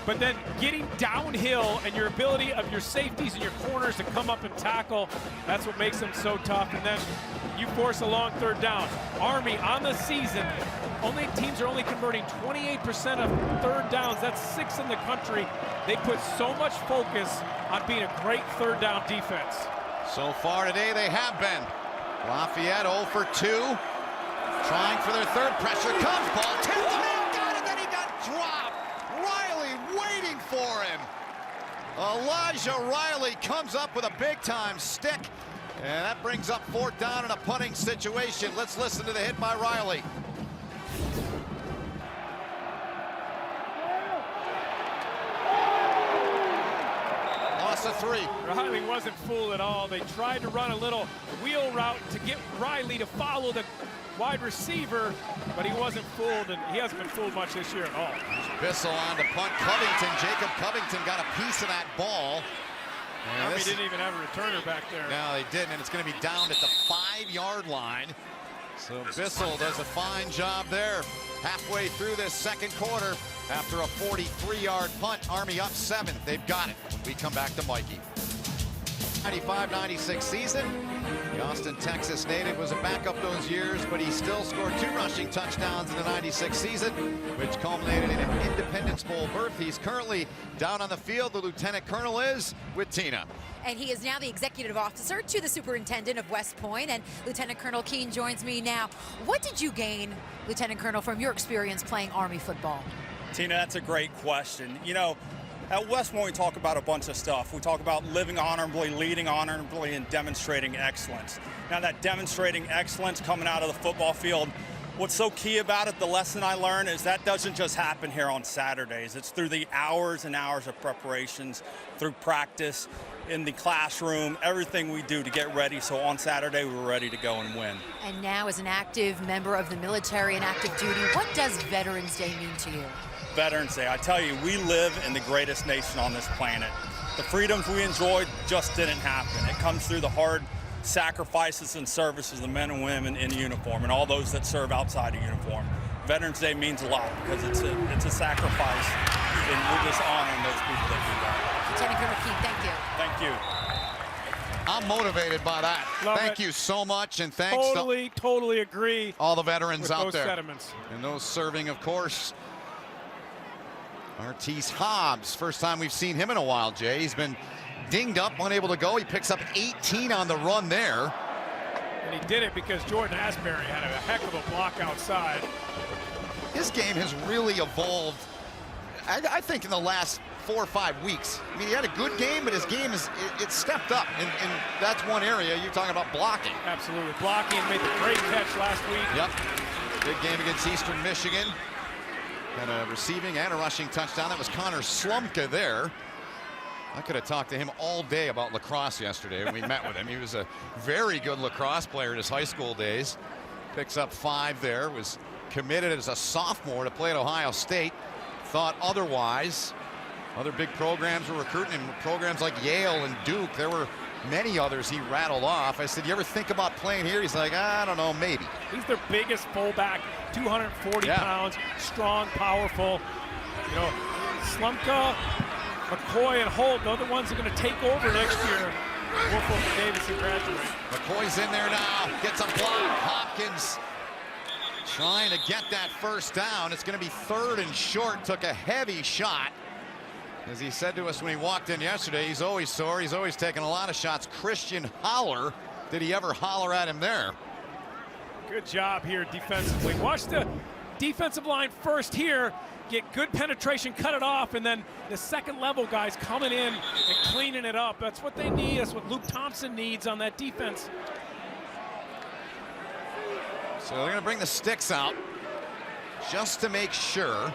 but then getting downhill and your ability of your safeties and your corners to come up and tackle, that's what makes them so tough. And then you force a long 3rd down. Army on the season, teams are only converting 28% of 3rd downs. That's 6th in the country. They put so much focus on being a great 3rd down defense. So far today they have been. Lafayette 0 for 2. Trying for their third. Pressure comes. Ball tipped. Nail got it. Then he got dropped. Riley waiting for him. Elijah Riley comes up with a big-time stick. And that brings up 4th down in a punting situation. Let's listen to the hit by Riley. Loss of 3. Riley wasn't fooled at all. They tried to run a little wheel route to get Riley to follow the wide receiver, but he wasn't fooled, and he hasn't been fooled much this year at all. Bissell on to punt. Covington, Jacob Covington got a piece of that ball. Army didn't even have a returner back there. No, they didn't, and it's going to be down at the 5-yard line. So Bissell does a fine job there. Halfway through this second quarter, after a 43-yard punt, Army up 7. They've got it. We come back to Mikey. 95-96 season. The Austin, Texas native was a backup those years, but he still scored 2 rushing touchdowns in the 96 season, which culminated in an Independence Bowl berth. He's currently down on the field. The lieutenant colonel is with Tina. And he is now the executive officer to the superintendent of West Point. And Lieutenant Colonel Keene joins me now. What did you gain, Lieutenant Colonel, from your experience playing Army football? Tina, that's a great question. You know, at West Point, we talk about a bunch of stuff. We talk about living honorably, leading honorably, and demonstrating excellence. Now, that demonstrating excellence coming out of the football field, what's so key about it, the lesson I learned, is that doesn't just happen here on Saturdays. It's through the hours and hours of preparations, through practice, in the classroom, everything we do to get ready, so on Saturday we're ready to go and win. And now, as an active member of the military and active duty, what does Veterans Day mean to you? Veterans Day, I tell you, we live in the greatest nation on this planet. The freedoms we enjoyed just didn't happen. It comes through the hard sacrifices and services of the men and women in uniform and all those that serve outside of uniform. Veterans Day means a lot because it's a sacrifice, and we're just honoring those people that do that. Lieutenant Colonel Keene, thank you. Thank you. I'm motivated by that. Thank you so much, and thanks Totally agree. All the veterans out there. Sentiments. And those serving, of course. Artis Hobbs, first time we've seen him in a while, Jay. He's been dinged up, unable to go. He picks up 18 on the run there. And he did it because Jordan Asbury had a heck of a block outside. His game has really evolved, I think, in the last 4 or 5 weeks. I mean, he had a good game, but his game it's stepped up, and that's one area. You're talking about blocking. Absolutely, blocking. Made the great catch last week. Yep, big game against Eastern Michigan. Had a receiving and a rushing touchdown. That was Connor Slumka there. I could have talked to him all day about lacrosse yesterday when we met with him. He was a very good lacrosse player in his high school days. Picks up 5 there. Was committed as a sophomore to play at Ohio State. Thought otherwise. Other big programs were recruiting him. Programs like Yale and Duke. There were many others he rattled off. I said, you ever think about playing here? He's like, I don't know, maybe. He's their biggest fullback, 240 pounds, strong, powerful. You know, Slumka, McCoy, and Holt, they're the ones that are going to take over next year. Wolfhope and Davidson graduate. McCoy's in there now, gets a block. Hopkins trying to get that first down. It's going to be 3rd and short. Took a heavy shot. As he said to us when he walked in yesterday, he's always sore. He's always taking a lot of shots. Christian Holler, did he ever holler at him there? Good job here defensively. Watch the defensive line first here. Get good penetration, cut it off, and then the second level guys coming in and cleaning it up. That's what they need. That's what Luke Thompson needs on that defense. So they're going to bring the sticks out just to make sure.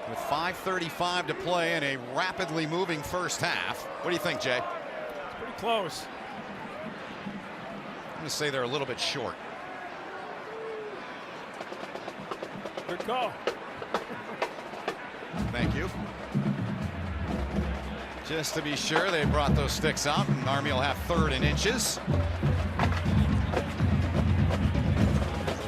With 5:35 to play in a rapidly moving first half. What do you think, Jay? It's pretty close. I'm going to say they're a little bit short. Good call. Thank you. Just to be sure, they brought those sticks out, and Army will have 3rd and inches.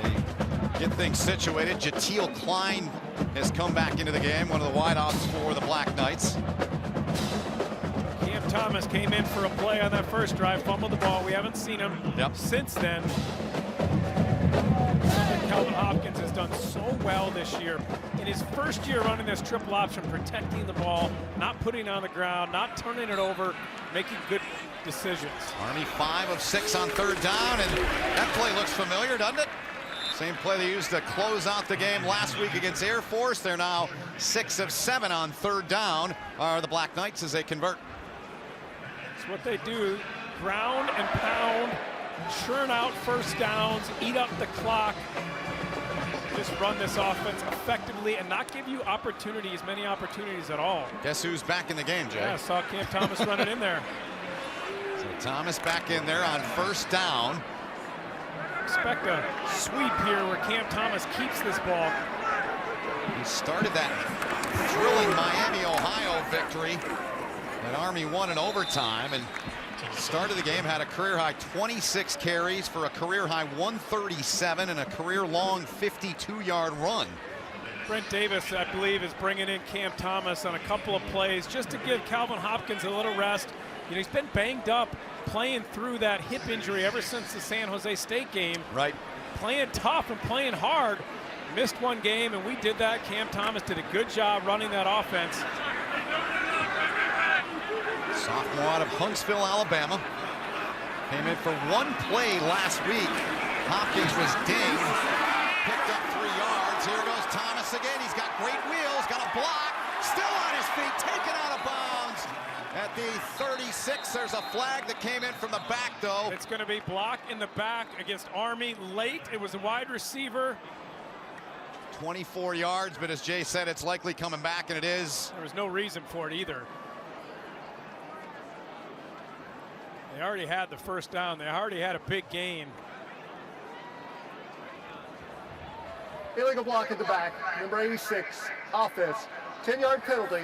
They get things situated. Jatiel Klein has come back into the game, one of the wideouts for the Black Knights. Cam Thomas came in for a play on that first drive, fumbled the ball. We haven't seen him since then. Calvin Hopkins has done so well this year. In his first year running this triple option, protecting the ball, not putting it on the ground, not turning it over, making good decisions. Army 5 of 6 on 3rd down, and that play looks familiar, doesn't it? Same play they used to close out the game last week against Air Force. They're now 6 of 7 on 3rd down, are the Black Knights as they convert. It's what they do, ground and pound, churn out first downs, eat up the clock, just run this offense effectively and not give you many opportunities at all. Guess who's back in the game, Jay? Yeah, I saw Cam Thomas running in there. So Thomas back in there on 1st down. Expect a sweep here where Cam Thomas keeps this ball. He started that thrilling Miami, Ohio victory that Army won in overtime, and started the game, had a career high 26 carries for a career high 137 and a career long 52-yard run. Brent Davis, I believe, is bringing in Cam Thomas on a couple of plays just to give Calvin Hopkins a little rest. You know, he's been banged up playing through that hip injury ever since the San Jose State game. Right. Playing tough and playing hard. Missed one game, and we did that. Cam Thomas did a good job running that offense. Sophomore out of Huntsville, Alabama. Came in for one play last week. Hopkins was dinged. Picked up 3 yards. Here goes Thomas again. He's got great wheels. Got a block. Still on his feet. Taken out of bounds. At the 36, there's a flag that came in from the back, though. It's going to be blocked in the back against Army late. It was a wide receiver. 24 yards, but as Jay said, it's likely coming back, and it is. There was no reason for it either. They already had the first down. They already had a big gain. Illegal block at the back, number 86, offense, 10-yard penalty,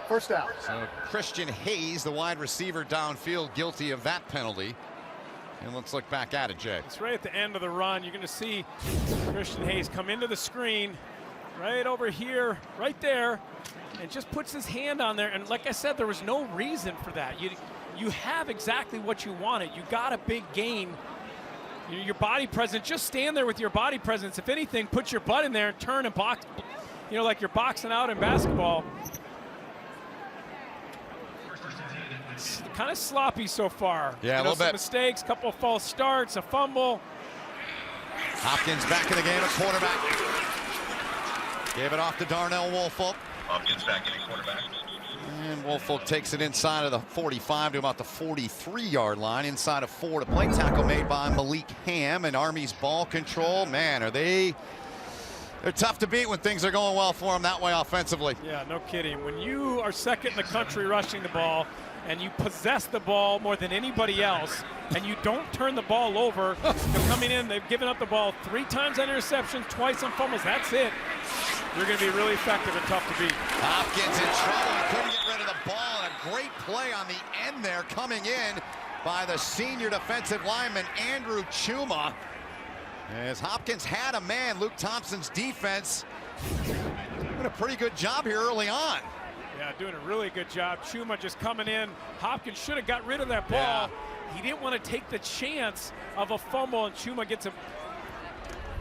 first down. So Christian Hayes, the wide receiver downfield, guilty of that penalty. And let's look back at it, Jay. It's right at the end of the run. You're going to see Christian Hayes come into the screen right over here, right there, and just puts his hand on there. And like I said, there was no reason for that. You have exactly what you wanted. You got a big gain. Your body presence, just stand there with your body presence. If anything, put your butt in there and turn and box, like you're boxing out in basketball. It's kind of sloppy so far. Yeah, a little bit. Mistakes, couple of false starts, a fumble. Hopkins back in the game at quarterback. Gave it off to Darnell Woolfolk. Hopkins back in at quarterback. And Woolfolk takes it inside of the 45 to about the 43-yard line. Inside of 4 to play. Tackle made by Malik Ham. And Army's ball control, man, they're tough to beat when things are going well for them that way offensively. Yeah, no kidding. When you are second in the country rushing the ball and you possess the ball more than anybody else and you don't turn the ball over, they're coming in, they've given up the ball 3 times on interceptions, twice on fumbles, that's it. You're going to be really effective and tough to beat. Hopkins in trouble. He couldn't get rid of the ball. And a great play on the end there coming in by the senior defensive lineman, Andrew Chuma. As Hopkins had a man, Luke Thompson's defense doing a pretty good job here early on. Yeah, doing a really good job. Chuma just coming in. Hopkins should have got rid of that ball. Yeah. He didn't want to take the chance of a fumble, and Chuma gets a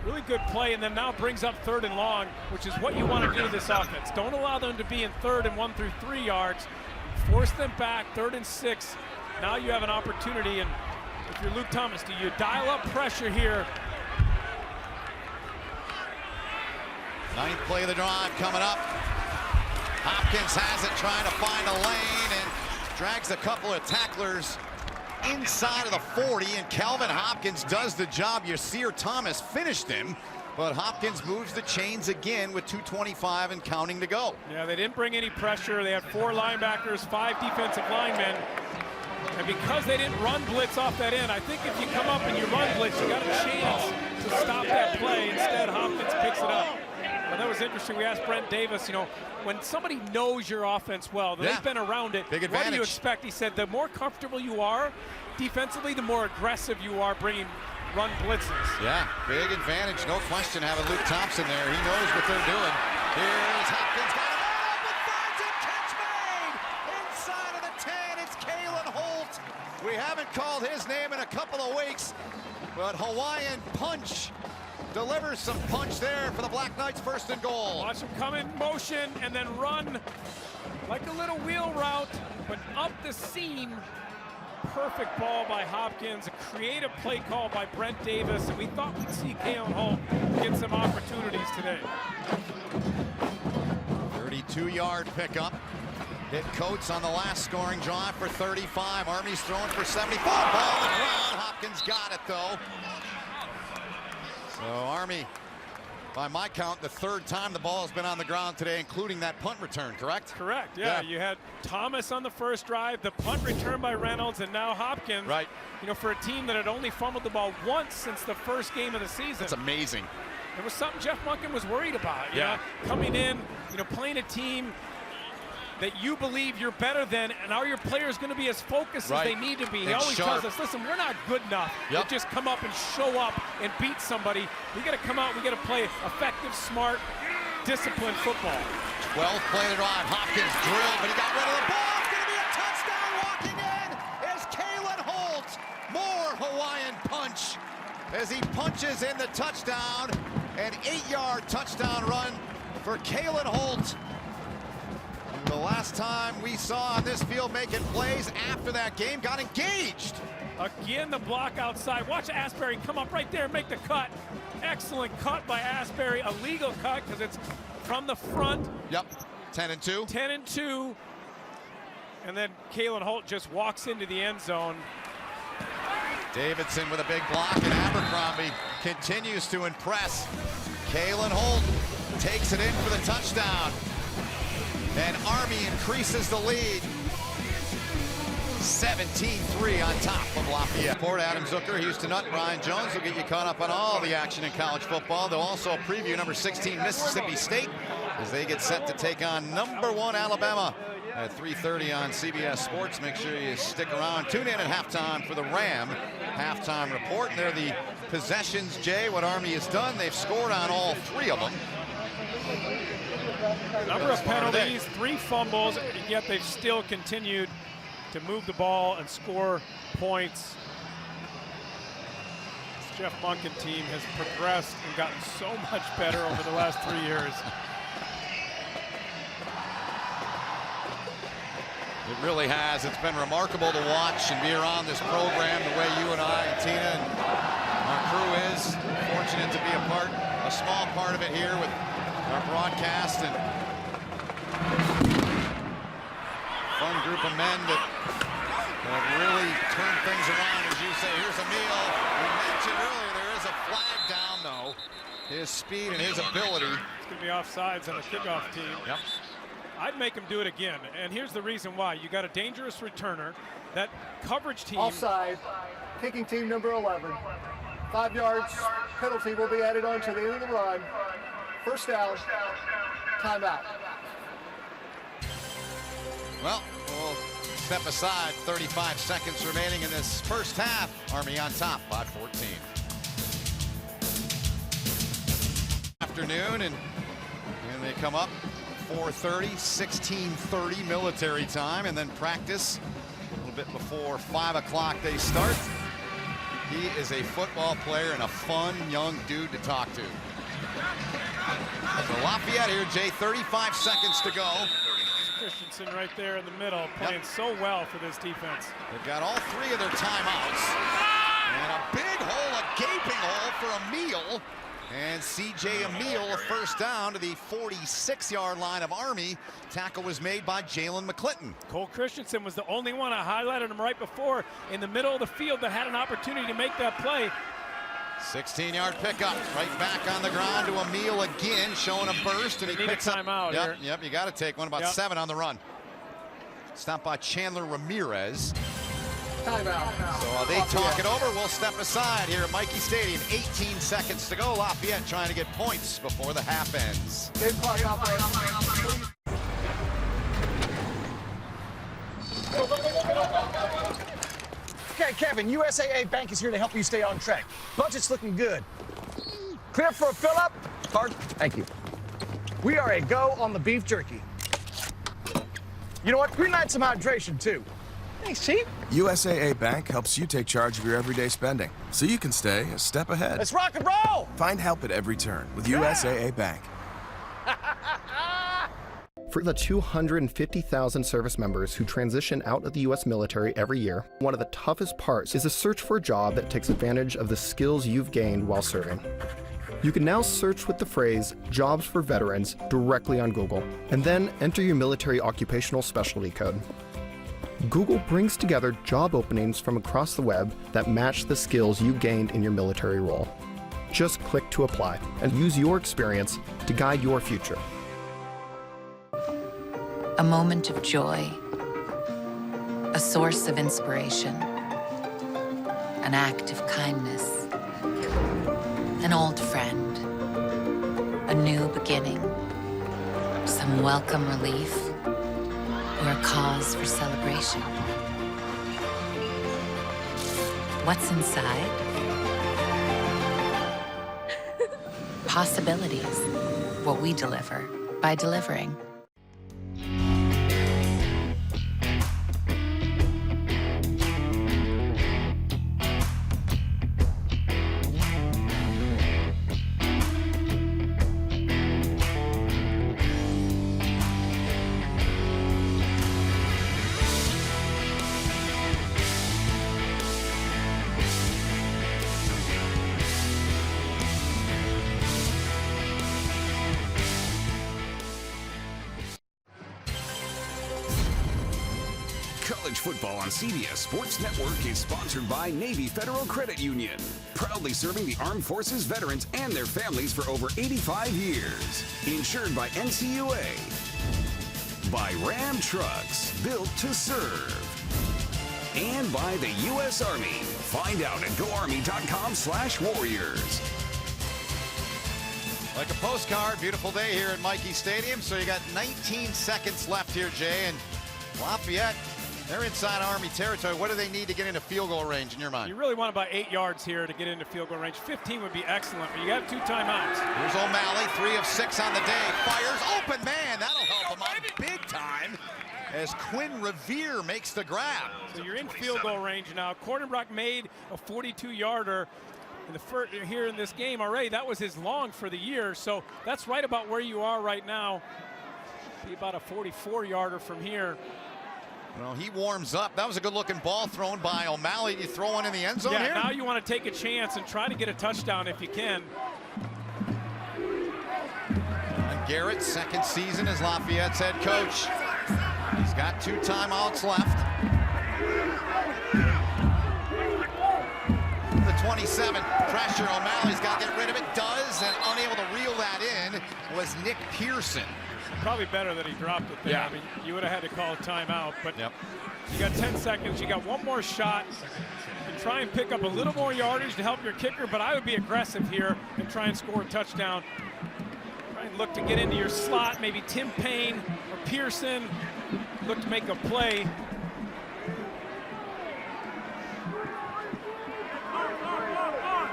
really good play, and then now brings up 3rd and long, which is what you want to do to this offense. Don't allow them to be in 3rd and 1 through 3 yards. Force them back, 3rd and 6. Now you have an opportunity, and if you're Luke Thomas, do you dial up pressure here? 9th play of the drive coming up. Hopkins has it, trying to find a lane, and drags a couple of tacklers inside of the 40, and Calvin Hopkins does the job. Yasir Thomas finished him, but Hopkins moves the chains again with 2:25 and counting to go. Yeah, they didn't bring any pressure. They had 4 linebackers, 5 defensive linemen, and because they didn't run blitz off that end, I think if you come up and you run blitz, you got a chance to stop that play. Instead, Hopkins picks it up. Well, that was interesting. We asked Brent Davis, when somebody knows your offense well, they've been around it, big what advantage. do you expect? He said the more comfortable you are defensively, the more aggressive you are bringing run blitzes. Yeah, big advantage, no question, having Luke Thompson there. He knows what they're doing. Here's Hopkins, got it up, and finds it, catch made! Inside of the 10, it's Kalen Holt. We haven't called his name in a couple of weeks, but Hawaiian punch delivers some punch there for the Black Knights, 1st and goal. Watch him come in motion and then run like a little wheel route, but up the seam perfect ball by Hopkins, a creative play call by Brent Davis, and we thought we'd see Kalen Holt get some opportunities today. 32-yard pickup. Hit Coates on the last scoring drive for 35. Army's throwing for 74. Ball on the ground. Hopkins got it, though. So Army, by my count, the third time the ball has been on the ground today, including that punt return, correct? Correct, yeah. You had Thomas on the first drive, the punt return by Reynolds, and now Hopkins. Right. You know, for a team that had only fumbled the ball once since the first game of the season. That's amazing. It was something Jeff Monken was worried about. You know, coming in, you know, playing a team that you believe you're better than, and are your players going to be as focused as they need to be? He always tells us, listen, we're not good enough to just come up and show up and beat somebody. We got to come out, we got to play effective, smart, disciplined football. 12th play to drive. Hopkins drilled, but he got rid of the ball. It's going to be a touchdown. Walking in is Kalen Holt. More Hawaiian punch as he punches in the touchdown. An 8-yard touchdown run for Kalen Holt. The last time we saw on this field making plays after that game, got engaged. Again, the block outside. Watch Asbury come up right there and make the cut. Excellent cut by Asbury. A legal cut because it's from the front. Yep, 10-2. 10-2. And then Kalen Holt just walks into the end zone. Davidson with a big block, and Abercrombie continues to impress. Kalen Holt takes it in for the touchdown. And Army increases the lead. 17-3 on top of Lafayette. Port Adam Zucker, Houston Nutt, Brian Jones will get you caught up on all the action in college football. They'll also preview number 16 Mississippi State as they get set to take on number 1 Alabama at 3:30 on CBS Sports. Make sure you stick around. Tune in at halftime for the Ram halftime report. And they're the possessions, Jay, what Army has done. They've scored on all 3 of them. Number of penalties, 3 fumbles, and yet they've still continued to move the ball and score points. This Jeff Monken team has progressed and gotten so much better over the last 3 years. It really has. It's been remarkable to watch and be around this program the way you and I and Tina and our crew is. Fortunate to be a small part of it here with our broadcast, and fun group of men that have really turned things around. As you say, here's Emil. We mentioned earlier there is a flag down, though. His speed and his ability. It's going to be offsides on the kickoff team. Yep. I'd make him do it again, and here's the reason why. You got a dangerous returner. That coverage team. Offside, kicking team number 11. 5 yards, penalty will be added on to the end of the run. First down, timeout. Well, we'll step aside. 35 seconds remaining in this first half. Army on top by 14. Afternoon, and they come up 4:30, 16:30 military time, and then practice a little bit before 5 o'clock they start. He is a football player and a fun young dude to talk to. So Lafayette here, Jay, 35 seconds to go. Christensen right there in the middle, playing so well for this defense. They've got all 3 of their timeouts. And a big hole, a gaping hole for Emil. And C.J. Emil, a first down to the 46-yard line of Army. Tackle was made by Jalen McClinton. Cole Christensen was the only one. I highlighted him right before in the middle of the field that had an opportunity to make that play. 16-yard pickup, right back on the ground to Emil again, showing a burst, and he picks up. Timeout here. Yep, you got to take one. About 7 on the run. Stopped by Chandler Ramirez. Timeout. So they talk it over. We'll step aside here at Michie Stadium. 18 seconds to go. Lafayette trying to get points before the half ends. Game clock operator. Okay, Kevin, USAA Bank is here to help you stay on track. Budget's looking good. Clear for a fill-up? Card? Thank you. We are a go on the beef jerky. You know what? Green light some hydration, too. Thanks, Chief. USAA Bank helps you take charge of your everyday spending, so you can stay a step ahead. Let's rock and roll! Find help at every turn with USAA Bank. For the 250,000 service members who transition out of the U.S. military every year, one of the toughest parts is the search for a job that takes advantage of the skills you've gained while serving. You can now search with the phrase Jobs for Veterans directly on Google, and then enter your military occupational specialty code. Google brings together job openings from across the web that match the skills you gained in your military role. Just click to apply and use your experience to guide your future. A moment of joy, a source of inspiration, an act of kindness, an old friend, a new beginning, some welcome relief, or a cause for celebration. What's inside? Possibilities. What we deliver by delivering. College football on CBS Sports Network is sponsored by Navy Federal Credit Union, proudly serving the Armed Forces veterans and their families for over 85 years. Insured by NCUA. By Ram Trucks, built to serve. And by the U.S. Army. Find out at goarmy.com/warriors. Like a postcard, beautiful day here at Michie Stadium. So you got 19 seconds left here, Jay, and Lafayette, they're inside Army territory. What do they need to get into field goal range in your mind? You really want about 8 yards here to get into field goal range. 15 would be excellent, but you got 2 timeouts. Here's O'Malley, 3 of 6 on the day. Fires, open man, that'll help him out big time as Quinn Revere makes the grab. So you're in field goal range now. Cordenbrock made a 42-yarder in the first here in this game already. That was his long for the year, so that's right about where you are right now. Be about a 44-yarder from here. Well, he warms up. That was a good-looking ball thrown by O'Malley. You throw one in the end zone here? Now you want to take a chance and try to get a touchdown if you can. And Garrett, second season as Lafayette's head coach. He's got 2 timeouts left. The 27, pressure. O'Malley's got to get rid of it. Does, and unable to reel that in was Nick Pearson. Probably better that he dropped it there. Yeah. I mean, you would have had to call a timeout, but you got 10 seconds. You got one more shot. You can try and pick up a little more yardage to help your kicker, but I would be aggressive here and try and score a touchdown. Try and look to get into your slot. Maybe Tim Payne or Pearson look to make a play.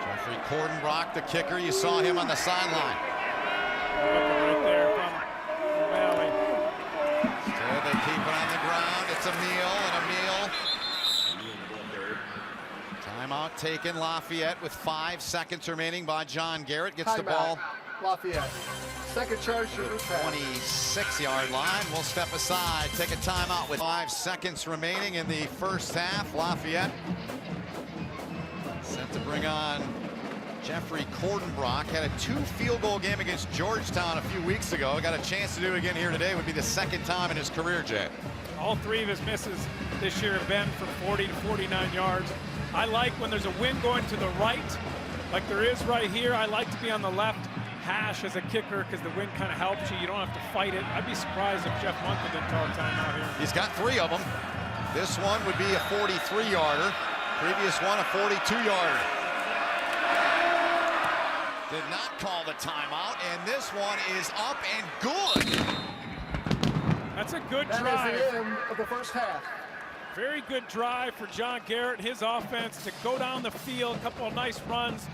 Jeffrey Cordenbrock, the kicker. You saw him on the sideline. Right there from O'Malley. Still they keep it on the ground. It's a meal and a meal. Timeout taken. Lafayette with 5 seconds remaining by John Garrett. Gets the ball. Lafayette. Second charge to the 26-yard line. We'll step aside. Take a timeout with 5 seconds remaining in the first half. Lafayette set to bring on Jeffrey Cordenbrock. Had a 2 field goal game against Georgetown a few weeks ago. Got a chance to do it again here today. Would be the second time in his career, Jay. All 3 of his misses this year have been from 40 to 49 yards. I like when there's a wind going to the right, like there is right here. I like to be on the left hash as a kicker because the wind kind of helps you. You don't have to fight it. I'd be surprised if Jeff Monken didn't call a timeout here. He's got 3 of them. This one would be a 43-yarder. Previous one, a 42-yarder. Did not call the timeout, and this one is up and good. That's a good drive. That is the end of the first half. Very good drive for John Garrett, his offense, to go down the field. A couple of nice runs.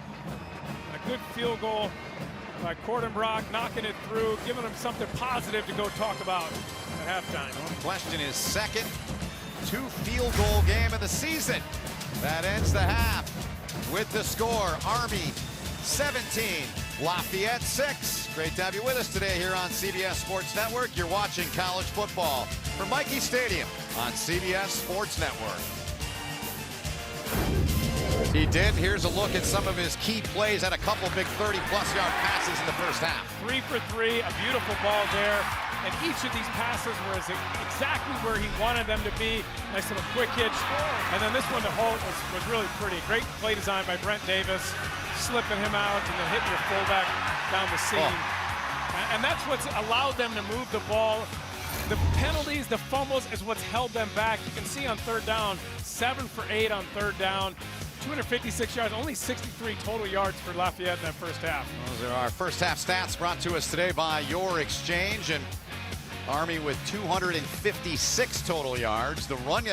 A good field goal by Cordenbrock, knocking it through, giving him something positive to go talk about at halftime. The question is second 2 field goal game of the season. That ends the half with the score. Army 17, Lafayette 6. Great to have you with us today here on CBS Sports Network. You're watching college football from Michie Stadium on CBS Sports Network. He did. Here's a look at some of his key plays. Had a couple big 30-plus yard passes in the first half. 3 for 3, a beautiful ball there. And each of these passes was exactly where he wanted them to be. Nice little quick hitch. And then this one to Holt was really pretty. Great play design by Brent Davis, slipping him out and then hitting your fullback down the seam. And that's what's allowed them to move the ball. The penalties, the fumbles is what's held them back. You can see on third down, 7 for 8 on third down. 256 yards, only 63 total yards for Lafayette in that first half. Those are our first half stats brought to us today by Your Exchange. And Army with 256 total yards. The run,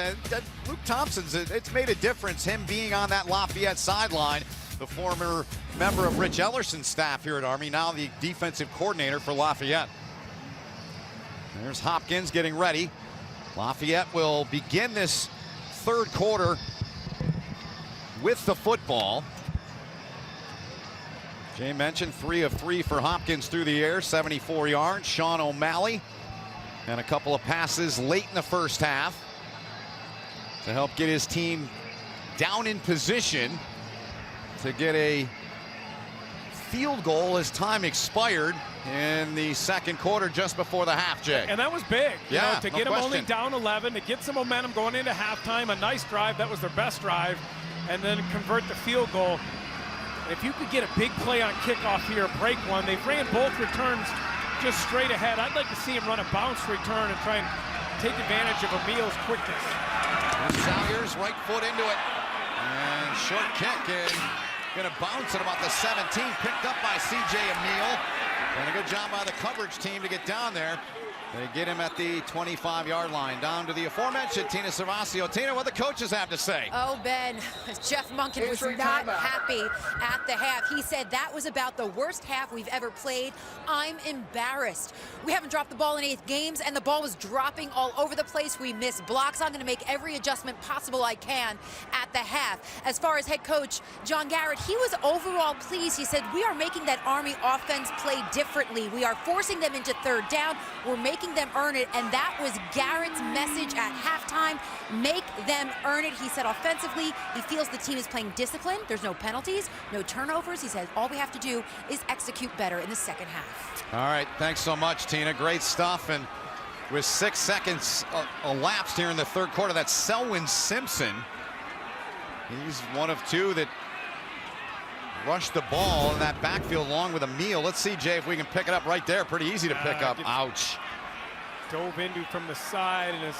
Luke Thompson's, it's made a difference, him being on that Lafayette sideline. The former member of Rich Ellerson's staff here at Army, now the defensive coordinator for Lafayette. There's Hopkins getting ready. Lafayette will begin this third quarter with the football. Jay mentioned 3 of 3 for Hopkins through the air, 74 yards. Sean O'Malley and a couple of passes late in the first half to help get his team down in position to get a field goal as time expired in the second quarter just before the half, Jay. And that was big, you know, to no get them only question. down 11, to get some momentum going into halftime. A nice drive, that was their best drive, and then convert the field goal. If you could get a big play on kickoff here, break one. They ran both returns just straight ahead. I'd like to see him run a bounce return and try and take advantage of Emil's quickness. Salyers, right foot into it. And short kick and gonna bounce at about the 17, picked up by C.J. Emil. And a good job by the coverage team to get down there. They get him at the 25-yard line. Down to the aforementioned Tina Servasio. Tina, what the coaches have to say? Oh, Ben, Jeff Monken was not happy at the half. He said that was about the worst half we've ever played. I'm embarrassed. We haven't dropped the ball in 8 games, and the ball was dropping all over the place. We missed blocks. I'm going to make every adjustment possible I can at the half. As far as head coach John Garrett, he was overall pleased. He said, we are making that Army offense play differently. We are forcing them into third down. We're making them earn it, and that was Garrett's message at halftime. Make them earn it. He said offensively, he feels the team is playing discipline. There's no penalties, no turnovers. He said all we have to do is execute better in the second half. All right, thanks so much, Tina. Great stuff. And with 6 seconds elapsed here in the third quarter, that's Selwyn Simpson. He's one of 2 that rushed the ball in that backfield along with Emil. Let's see, Jay, if we can pick it up right there. Pretty easy to pick up. Ouch. Dove into from the side, and his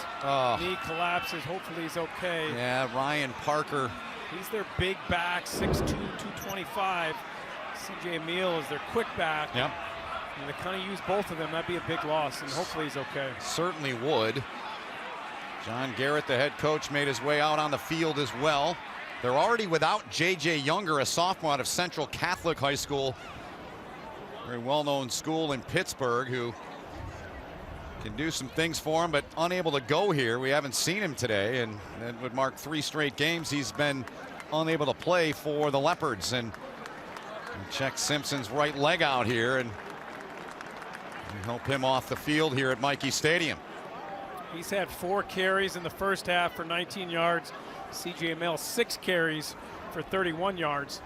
knee collapses. Hopefully he's okay. Yeah, Ryan Parker. He's their big back, 6'2", 225. C.J. Emil is their quick back. Yep. And to kind of use both of them, that'd be a big loss, and hopefully he's okay. Certainly would. John Garrett, the head coach, made his way out on the field as well. They're already without J.J. Younger, a sophomore out of Central Catholic High School. Very well-known school in Pittsburgh, who can do some things for him, but unable to go here. We haven't seen him today, and that would mark 3 straight games he's been unable to play for the Leopards. And check Simpson's right leg out here and help him off the field here at Michie Stadium. He's had 4 carries in the first half for 19 yards. C.J. Emil 6 carries for 31 yards.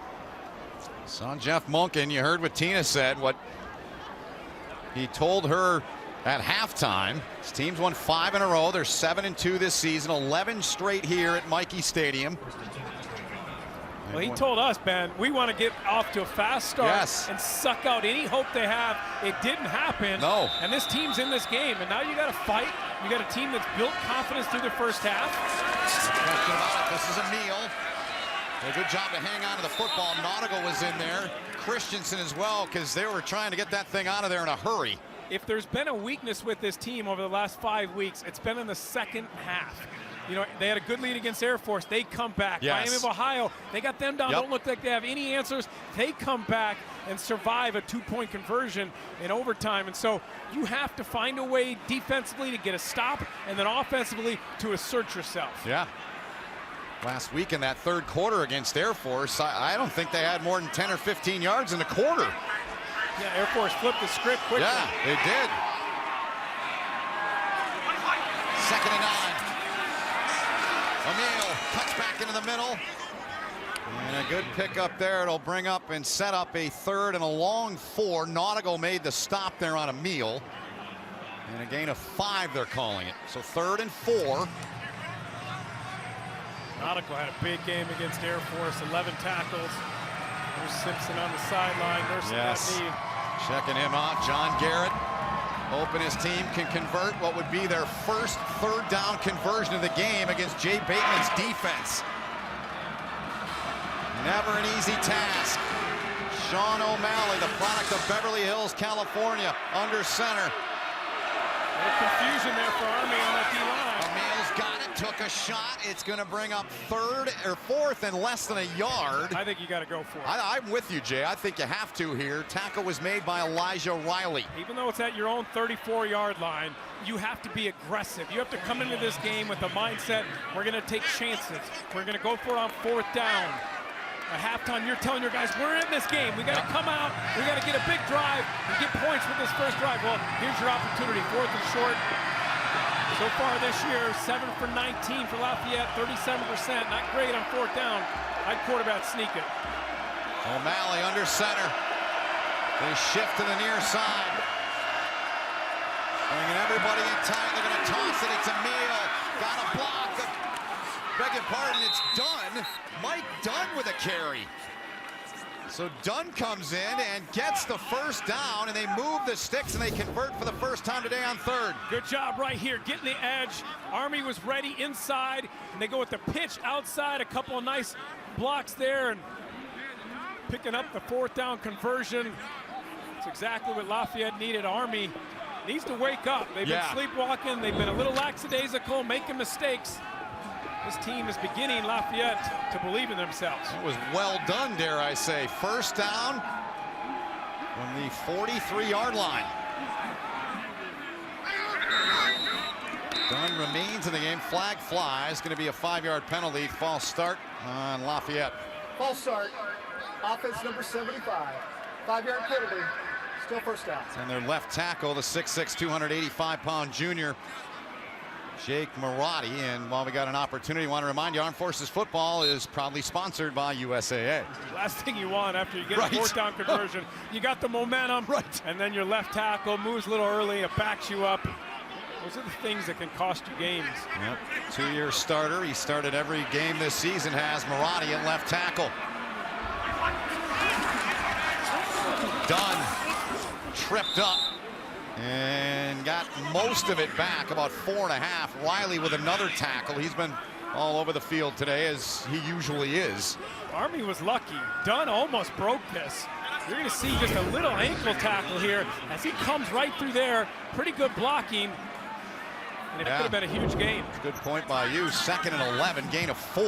So Jeff Monken, you heard what Tina said, what he told her at halftime. His team's won 5 in a row. They're 7-2 this season, 11 straight here at Michie Stadium. Well, he told us, Ben, we want to get off to a fast start and suck out any hope they have. It didn't happen. No. And this team's in this game, and now you got to fight. You got a team that's built confidence through the first half. No question about it. This is Emil. A good job to hang on to the football. Nautigal was in there. Christensen as well, because they were trying to get that thing out of there in a hurry. If there's been a weakness with this team over the last 5 weeks, it's been in the second half. You know, they had a good lead against Air Force. They come back. Yes. Miami of Ohio, they got them down. Don't look like they have any answers. They come back and survive a 2-point conversion in overtime. And so you have to find a way defensively to get a stop, and then offensively to assert yourself. Yeah. Last week in that third quarter against Air Force, I don't think they had more than 10 or 15 yards in the quarter. Yeah, Air Force flipped the script quickly. Yeah, they did. 2nd and 9. O'Neal cuts back into the middle. And a good pickup there. It'll bring up and set up a 3rd and a long 4. Nautical made the stop there on O'Neal. And a gain of 5, they're calling it. So 3rd and 4. Nautical had a big game against Air Force, 11 tackles. There's Simpson on the sideline, nursing that knee. Checking him off. John Garrett, hoping his team can convert what would be their first 3rd down conversion of the game against Jay Bateman's defense. Never an easy task. Sean O'Malley, the product of Beverly Hills, California, under center. A little confusion there for Army on that D-line. O'Neal's got it, took a shot. It's going to bring up 3rd or 4th and less than a yard. I think you got to go for it. I'm with you, Jay. I think you have to here. Tackle was made by Elijah Riley. Even though it's at your own 34-yard line, you have to be aggressive. You have to come into this game with the mindset, we're going to take chances. We're going to go for it on 4th down. At halftime, you're telling your guys, we're in this game. We got to come out. We got to get a big drive and get points with this first drive. Well, here's your opportunity. 4th and short. So far this year, 7 for 19 for Lafayette, 37%. Not great on 4th down. I'd quarterback sneak it. O'Malley under center. They shift to the near side. Bringing everybody in tight. They're going to toss it. It's O'Neal. Got a block. Beg your pardon, it's Dunn. Mike Dunn with a carry. So Dunn comes in and gets the first down, and they move the sticks, and they convert for the first time today on 3rd. Good job right here, getting the edge. Army was ready inside, and they go with the pitch outside. A couple of nice blocks there, and picking up the 4th down conversion. It's exactly what Lafayette needed. Army needs to wake up. They've been sleepwalking. They've been a little lackadaisical, making mistakes. This team is beginning, Lafayette, to believe in themselves. It was well done, dare I say. First down from the 43-yard line. Dunn remains in the game. Flag flies. Going to be a 5-yard penalty. False start on Lafayette. False start. Offense number 75. 5-yard penalty. Still first down. And their left tackle, the 6'6", 285-pound junior, Jake Marotti. And while we got an opportunity, I want to remind you, Armed Forces Football is proudly sponsored by USAA. Last thing you want after you get a 4th down conversion, you got the momentum, and then your left tackle moves a little early, it backs you up. Those are the things that can cost you games. Yep, 2-year starter. He started every game this season, has Marotti at left tackle. Dunn tripped up and got most of it back, about 4.5. Riley with another tackle. He's been all over the field today, as he usually is. Army was lucky. Dunn almost broke this. You're going to see just a little ankle tackle here as he comes right through there. Pretty good blocking. And it could have been a huge gain. Good point by you. 2nd and 11, gain of 4.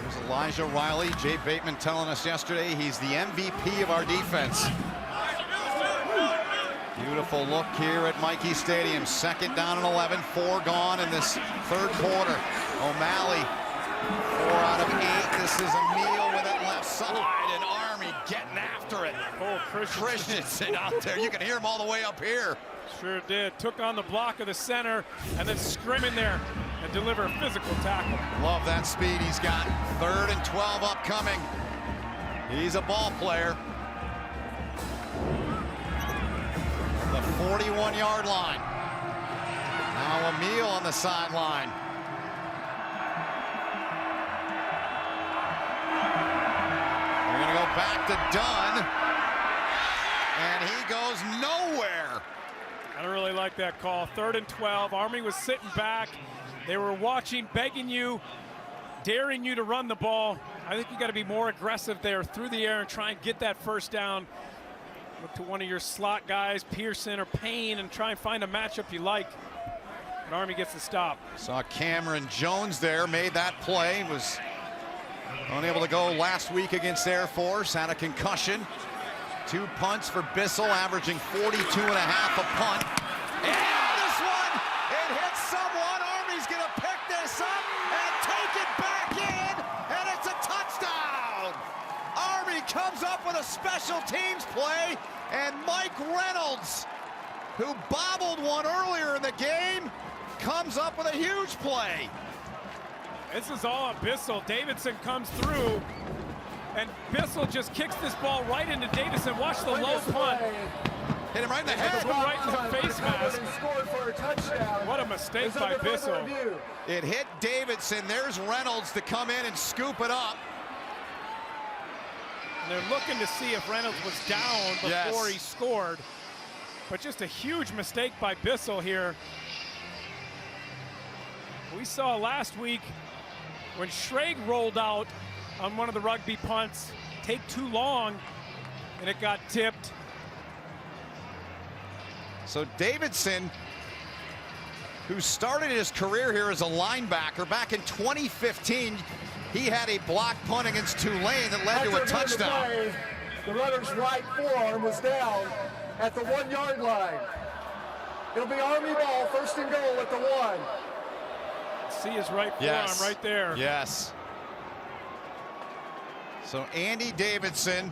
Here's Elijah Riley. Jay Bateman telling us yesterday he's the MVP of our defense. Beautiful look here at Michie Stadium. 2nd down and 11, 4 gone in this 3rd quarter. O'Malley, 4 out of 8. This is O'Neal with it left side, and Army getting after it. Oh, Christensen out there. You can hear him all the way up here. Sure did. Took on the block of the center and then scrim in there and deliver a physical tackle. Love that speed he's got. 3rd and 12 upcoming. He's a ball player. The 41-yard line. Now O'Neal on the sideline. We're going to go back to Dunn. And he goes nowhere. I don't really like that call. 3rd and 12. Army was sitting back. They were watching, begging you, daring you to run the ball. I think you got to be more aggressive there through the air and try and get that first down. Look to one of your slot guys, Pearson or Payne, and try and find a matchup you like. But Army gets the stop. Saw Cameron Jones there, made that play. Was unable to go last week against Air Force, had a concussion. 2 punts for Bissell, averaging 42.5 a punt. And this one, it hits someone. Army's gonna pick this up and take it back in, and it's a touchdown. Army comes up off with a special teams play, and Mike Reynolds, who bobbled one earlier in the game, comes up with a huge play. This is all on Bissell. Davidson comes through, and Bissell just kicks this ball right into Davidson. Watch the low punt. Hit him right in the head. Right in the face mask. What a mistake by Bissell. It hit Davidson. There's Reynolds to come in and scoop it up. And they're looking to see if Reynolds was down before he scored. But just a huge mistake by Bissell here. We saw last week when Schrag rolled out on one of the rugby punts, take too long, and it got tipped. So Davidson, who started his career here as a linebacker back in 2015, he had a block punt against Tulane that led to a touchdown. The runner's right forearm was down at the 1 yard line. It'll be Army ball, 1st and goal at the 1. See his right forearm right there. Yes. So Andy Davidson,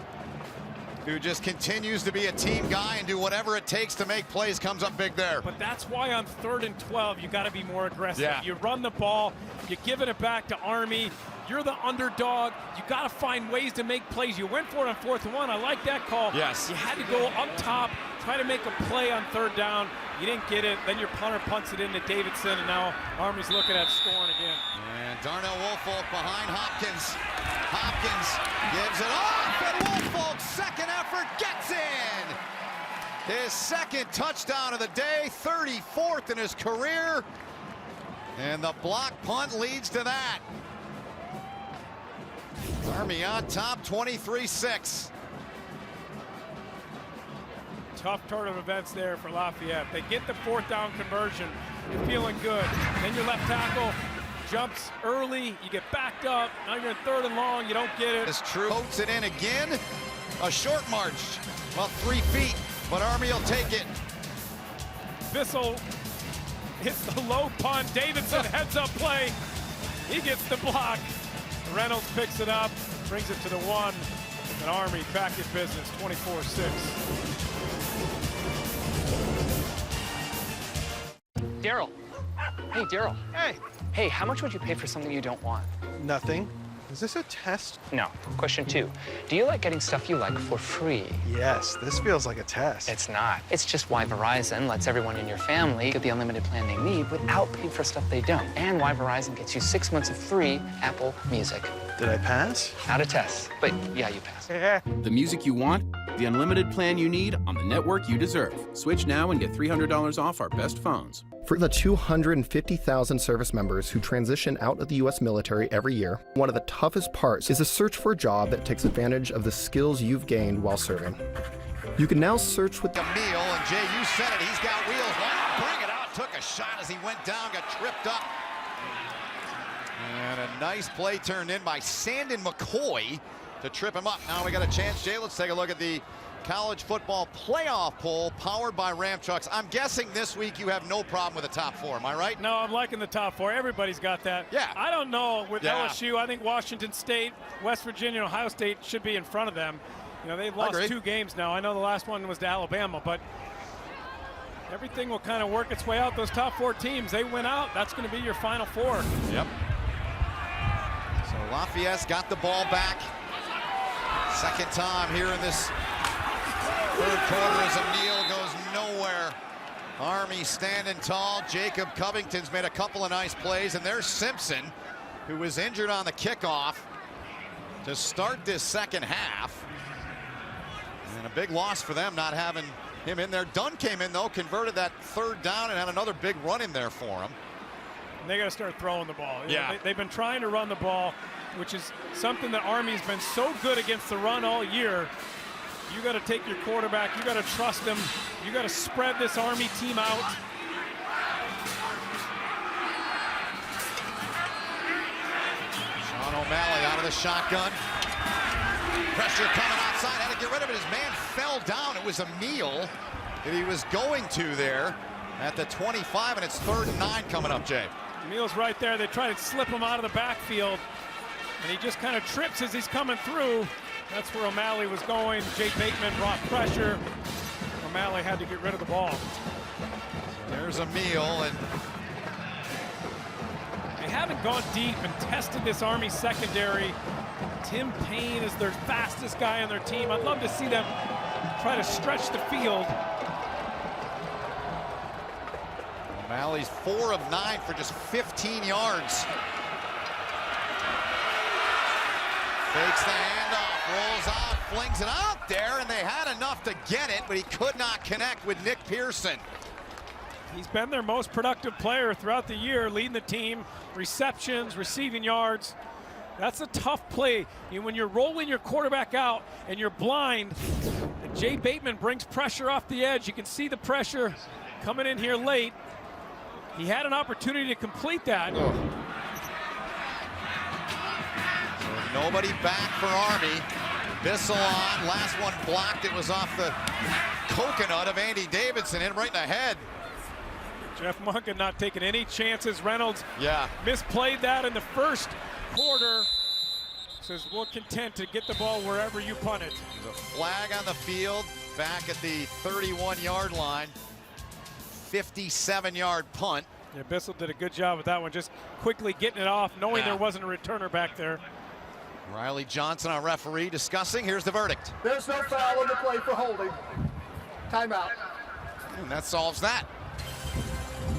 who just continues to be a team guy and do whatever it takes to make plays, comes up big there. But that's why on 3rd and 12, you got to be more aggressive. Yeah. You run the ball, you give it back to Army. You're the underdog. You got to find ways to make plays. You went for it on 4th and 1. I like that call. Yes. You had to go up top, try to make a play on 3rd down. You didn't get it. Then your punter punts it into Davidson, and now Army's looking at scoring again. And Darnell Woolfolk behind Hopkins. Hopkins gives it off, and Woolfolk, second effort, gets in. His second touchdown of the day, 34th in his career. And the block punt leads to that. Army on top, 23-6. Tough turn of events there for Lafayette. They get the 4th down conversion. You're feeling good. Then your left tackle jumps early. You get backed up. Now you're in 3rd and long. You don't get it. It's true. Coats it in again. A short march, about 3 feet, but Army will take it. Bissell hits the low punt. Davidson heads up play. He gets the block. Reynolds picks it up, brings it to the 1, and Army back in business, 24-6. Daryl. Hey, Daryl. Hey. Hey, how much would you pay for something you don't want? Nothing. Is this a test? No. Question 2. Do you like getting stuff you like for free? Yes, this feels like a test. It's not. It's just why Verizon lets everyone in your family get the unlimited plan they need without paying for stuff they don't. And why Verizon gets you 6 months of free Apple Music. Did I pass? Not a test, but yeah, you passed. The music you want, the unlimited plan you need on the network you deserve. Switch now and get $300 off our best phones. For the 250,000 service members who transition out of the U.S. military every year, one of the toughest parts is the search for a job that takes advantage of the skills you've gained while serving. You can now search with the meal, and Jay, you said it, he's got wheels. Bring it out, took a shot as he went down, got tripped up. And a nice play turned in by Sandon McCoy to trip him up. Now we got a chance, Jay, let's take a look at the college football playoff poll powered by Ram Trucks. I'm guessing this week you have no problem with the top 4, am I right? No, I'm liking the top 4. Everybody's got that. Yeah. I don't know with LSU. I think Washington State, West Virginia, and Ohio State should be in front of them. You know, they've lost 2 games now. I know the last one was to Alabama, but everything will kind of work its way out. Those top 4 teams, they win out. That's going to be your final 4. Yep. So Lafayette's got the ball back. Second time here in this 3rd quarter as O'Neal goes nowhere. Army standing tall. Jacob Covington's made a couple of nice plays, and there's Simpson, who was injured on the kickoff to start this second half. And a big loss for them not having him in there. Dunn came in, though, converted that 3rd down and had another big run in there for him. And they got to start throwing the ball. You Yeah. know, they've been trying to run the ball, which is something that Army's been so good against the run all year. You got to take your quarterback. You got to trust him. You got to spread this Army team out. Sean O'Malley out of the shotgun. Pressure coming outside. Had to get rid of it. His man fell down. It was O'Neal that he was going to there at the 25, and it's 3rd and 9 coming up, Jay. O'Neal's right there. They try to slip him out of the backfield, and he just kind of trips as he's coming through. That's where O'Malley was going. Jay Bateman brought pressure. O'Malley had to get rid of the ball. There's a meal, and they haven't gone deep and tested this Army secondary. Tim Payne is their fastest guy on their team. I'd love to see them try to stretch the field. O'Malley's 4 of 9 for just 15 yards. Fakes the handoff, rolls out, flings it out there, and they had enough to get it, but he could not connect with Nick Pearson. He's been their most productive player throughout the year, leading the team, receptions, receiving yards. That's a tough play. When you're rolling your quarterback out and you're blind, and Jay Bateman brings pressure off the edge. You can see the pressure coming in here late. He had an opportunity to complete that. So nobody back for Army. Bissell on, last one blocked. It was off the coconut of Andy Davidson, hit him right in the head. Jeff Monken not taking any chances. Reynolds yeah, misplayed that in the first quarter. Says we're content to get the ball wherever you punt it. The flag on the field back at the 31-yard line. 57-yard punt. Yeah, Bissell did a good job with that one, just quickly getting it off, knowing there wasn't a returner back there. Riley Johnson, our referee, discussing. Here's the verdict. There's no foul on the play for holding. Timeout. And that solves that.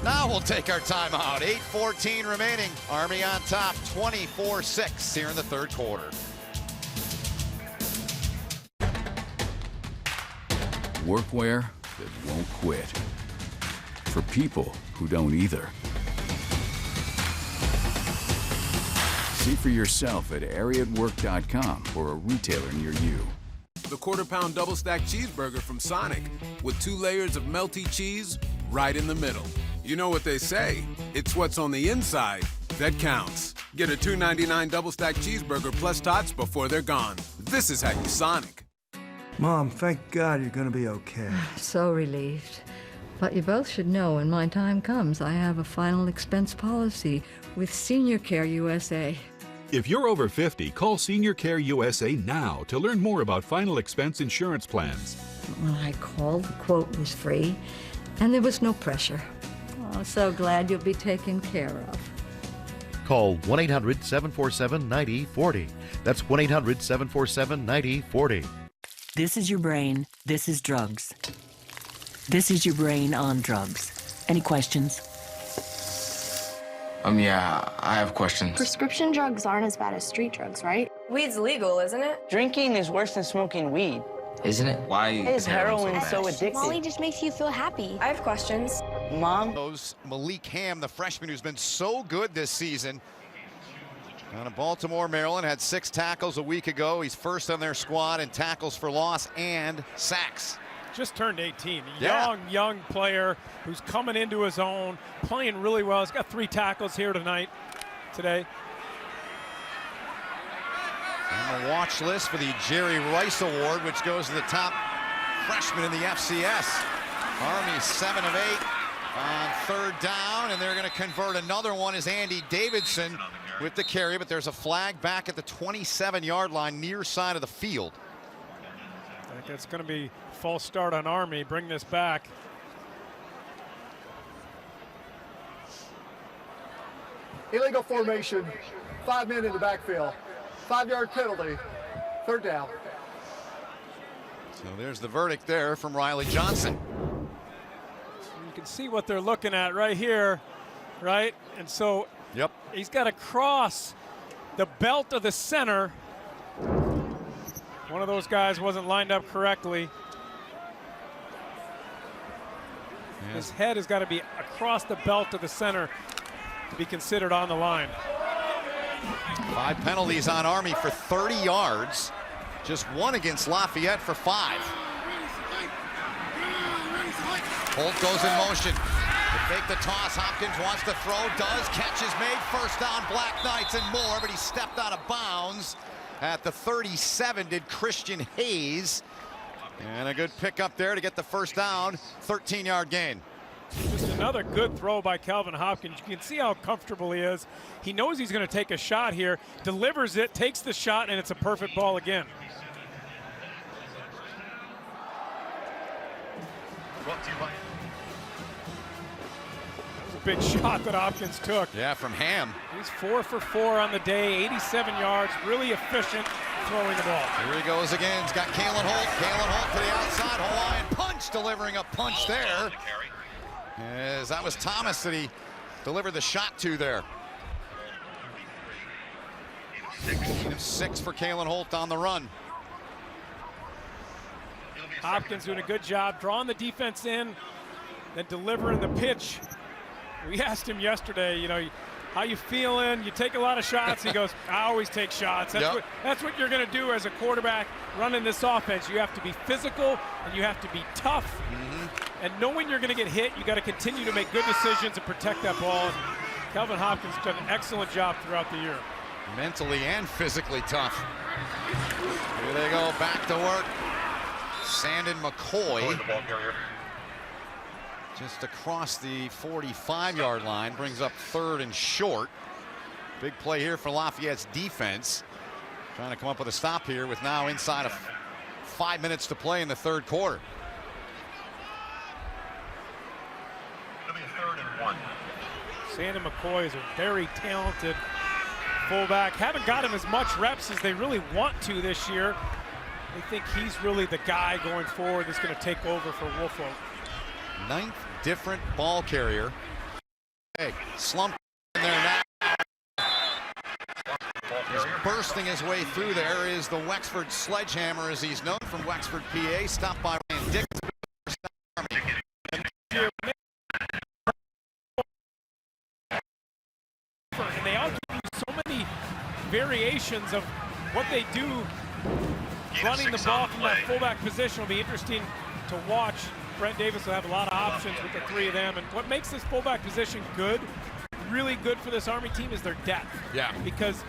Now we'll take our timeout. 8:14 remaining. Army on top, 24-6 here in the third quarter. Workwear that won't quit. For people who don't either. See for yourself at ariatwork.com or a retailer near you. The quarter-pound double-stack cheeseburger from Sonic with 2 layers of melty cheese right in the middle. You know what they say, it's what's on the inside that counts. Get a $2.99 double-stack cheeseburger plus tots before they're gone. This is how you Sonic. Mom, thank God you're gonna be okay. So relieved. But you both should know when my time comes, I have a final expense policy with Senior Care USA. If you're over 50, call Senior Care USA now to learn more about final expense insurance plans. When I called, the quote was free, and there was no pressure. Oh, so glad you'll be taken care of. Call 1-800-747-9040. That's 1-800-747-9040. This is your brain. This is drugs. This is your brain on drugs. Any questions? Yeah, I have questions. Prescription drugs aren't as bad as street drugs, right? Weed's legal, isn't it? Drinking is worse than smoking weed. Isn't it? Why is heroin so addictive? Molly just makes you feel happy. I have questions. Mom? Malik Ham, the freshman who's been so good this season. Out of Baltimore, Maryland, had 6 tackles a week ago. He's first on their squad in tackles for loss and sacks. Just turned 18. Yeah. Young player who's coming into his own, playing really well. He's got 3 tackles here today. On the watch list for the Jerry Rice Award, which goes to the top freshman in the FCS. Army 7 of 8 on third down, and they're going to convert another one as Andy Davidson with the carry, but there's a flag back at the 27-yard line near side of the field. I think it's going to be false start on Army. Bring this back. Illegal formation, 5 men in the backfield. 5-yard penalty, third down. So there's the verdict there from Riley Johnson. You can see what they're looking at right here, right? And so he's got to cross the belt of the center. One of those guys wasn't lined up correctly. His head has got to be across the belt of the center to be considered on the line. 5 penalties on Army for 30 yards. Just 1 against Lafayette for 5. Holt goes in motion. To fake the toss, Hopkins wants to throw, does, catch is made, first down Black Knights and more, but he stepped out of bounds. At the 37 did Christian Hayes. And a good pickup there to get the first down, 13-yard gain. Just another good throw by Calvin Hopkins. You can see how comfortable he is. He knows he's going to take a shot here, delivers it, takes the shot, and it's a perfect ball again. Big shot that Hopkins took. Yeah, from Ham. He's 4 for 4 on the day, 87 yards, really efficient throwing the ball. Here he goes again. He's got Kalen Holt. Kalen Holt to the outside. Hawaiian punch, delivering a punch there. As that was Thomas that he delivered the shot to there. 6 for Kalen Holt on the run. Hopkins doing a good job drawing the defense in, then delivering the pitch. We asked him yesterday, you know, how you feeling? You take a lot of shots. He goes, I always take shots. That's what you're going to do as a quarterback running this offense. You have to be physical and you have to be tough. And knowing you're going to get hit, you got to continue to make good decisions and protect that ball. And Kelvin Hopkins has done an excellent job throughout the year. Mentally and physically tough. Here they go, back to work. Sandon McCoy. Just across the 45-yard line, brings up 3rd and short. Big play here for Lafayette's defense. Trying to come up with a stop here with now inside of 5 minutes to play in the 3rd quarter. It'll be a 3rd and 1. Sandon McCoy is a very talented fullback. Haven't got him as much reps as they really want to this year. They think he's really the guy going forward that's going to take over for Woolfolk. 9th different ball carrier. Hey, slumped in there now. He's bursting his way through. There is the Wexford Sledgehammer, as he's known from Wexford, PA. Stopped by Ryan Dick. And they all give you so many variations of what they do running the ball from that fullback position. Will be interesting to watch. Brent Davis will have a lot of options with the 3 of them. And what makes this fullback position good, really good for this Army team, is their depth. Yeah. Because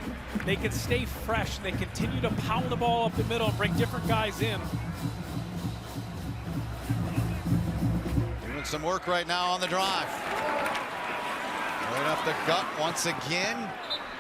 they can stay fresh. They continue to pound the ball up the middle and bring different guys in. Doing some work right now on the drive. Right up the gut once again.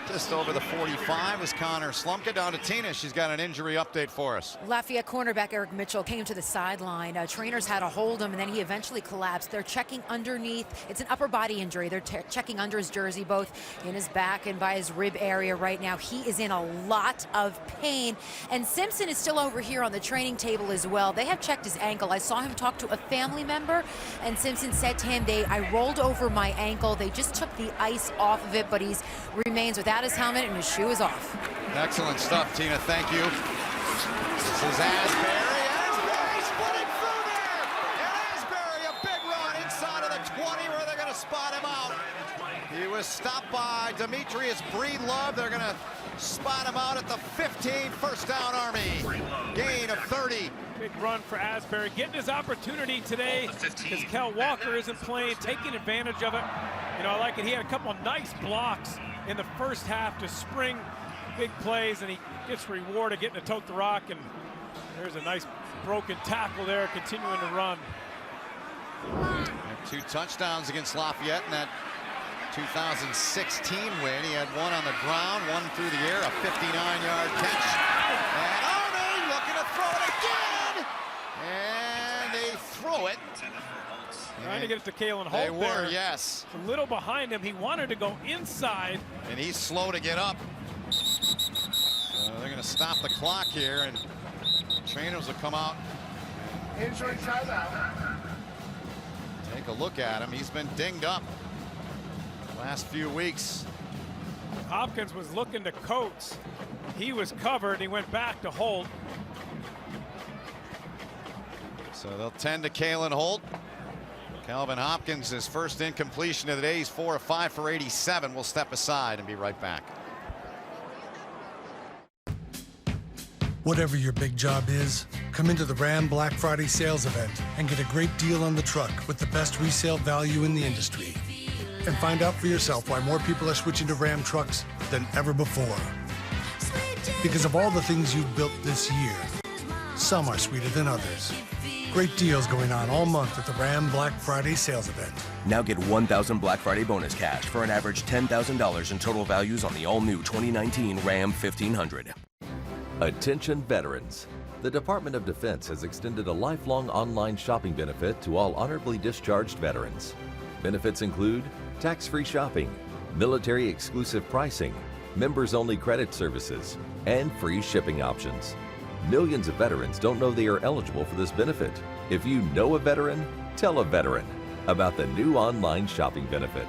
Just over the 45 is Connor Slumka. Down to Tina. She's got an injury update for us. Lafayette cornerback Eric Mitchell came to the sideline. Trainers had to hold him, and then he eventually collapsed. They're checking underneath. It's an upper body injury. They're checking under his jersey, both in his back and by his rib area right now. He is in a lot of pain. And Simpson is still over here on the training table as well. They have checked his ankle. I saw him talk to a family member, and Simpson said to him, I rolled over my ankle. They just took the ice off of it, but he remains without his helmet and his shoe is off. Excellent stuff, Tina. Thank you. This is Asbury. Asbury splitting through there. And Asbury, a big run inside of the 20 where they're going to spot him out. He was stopped by Demetrius Breedlove. They're going to spot him out at the 15. First down, Army. Gain of 30. Big run for Asbury, getting his opportunity today because Kel Walker isn't playing, taking advantage of it. You know, I like it. He had a couple of nice blocks in the first half to spring big plays, and he gets rewarded getting to tote the rock, and there's a nice broken tackle there, continuing to run. 2 touchdowns against Lafayette in that 2016 win. He had 1 on the ground, 1 through the air, a 59-yard catch. And Army looking to throw it again, and they throw it. Trying to get it to Kalen Holt. They were, yes. A little behind him. He wanted to go inside. And he's slow to get up. So they're going to stop the clock here, and trainers will come out. Injury timeout. Take a look at him. He's been dinged up the last few weeks. Hopkins was looking to Coates. He was covered. He went back to Holt. So they'll tend to Kalen Holt. Calvin Hopkins, his first incompletion of the day. He's 4 of 5 for 87. We'll step aside and be right back. Whatever your big job is, come into the Ram Black Friday sales event and get a great deal on the truck with the best resale value in the industry. And find out for yourself why more people are switching to Ram trucks than ever before. Because of all the things you've built this year, some are sweeter than others. Great deals going on all month at the Ram Black Friday sales event. Now get 1,000 Black Friday bonus cash for an average $10,000 in total values on the all-new 2019 Ram 1500. Attention veterans. The Department of Defense has extended a lifelong online shopping benefit to all honorably discharged veterans. Benefits include tax-free shopping, military-exclusive pricing, members-only credit services, and free shipping options. Millions of veterans don't know they are eligible for this benefit. If you know a veteran, tell a veteran about the new online shopping benefit.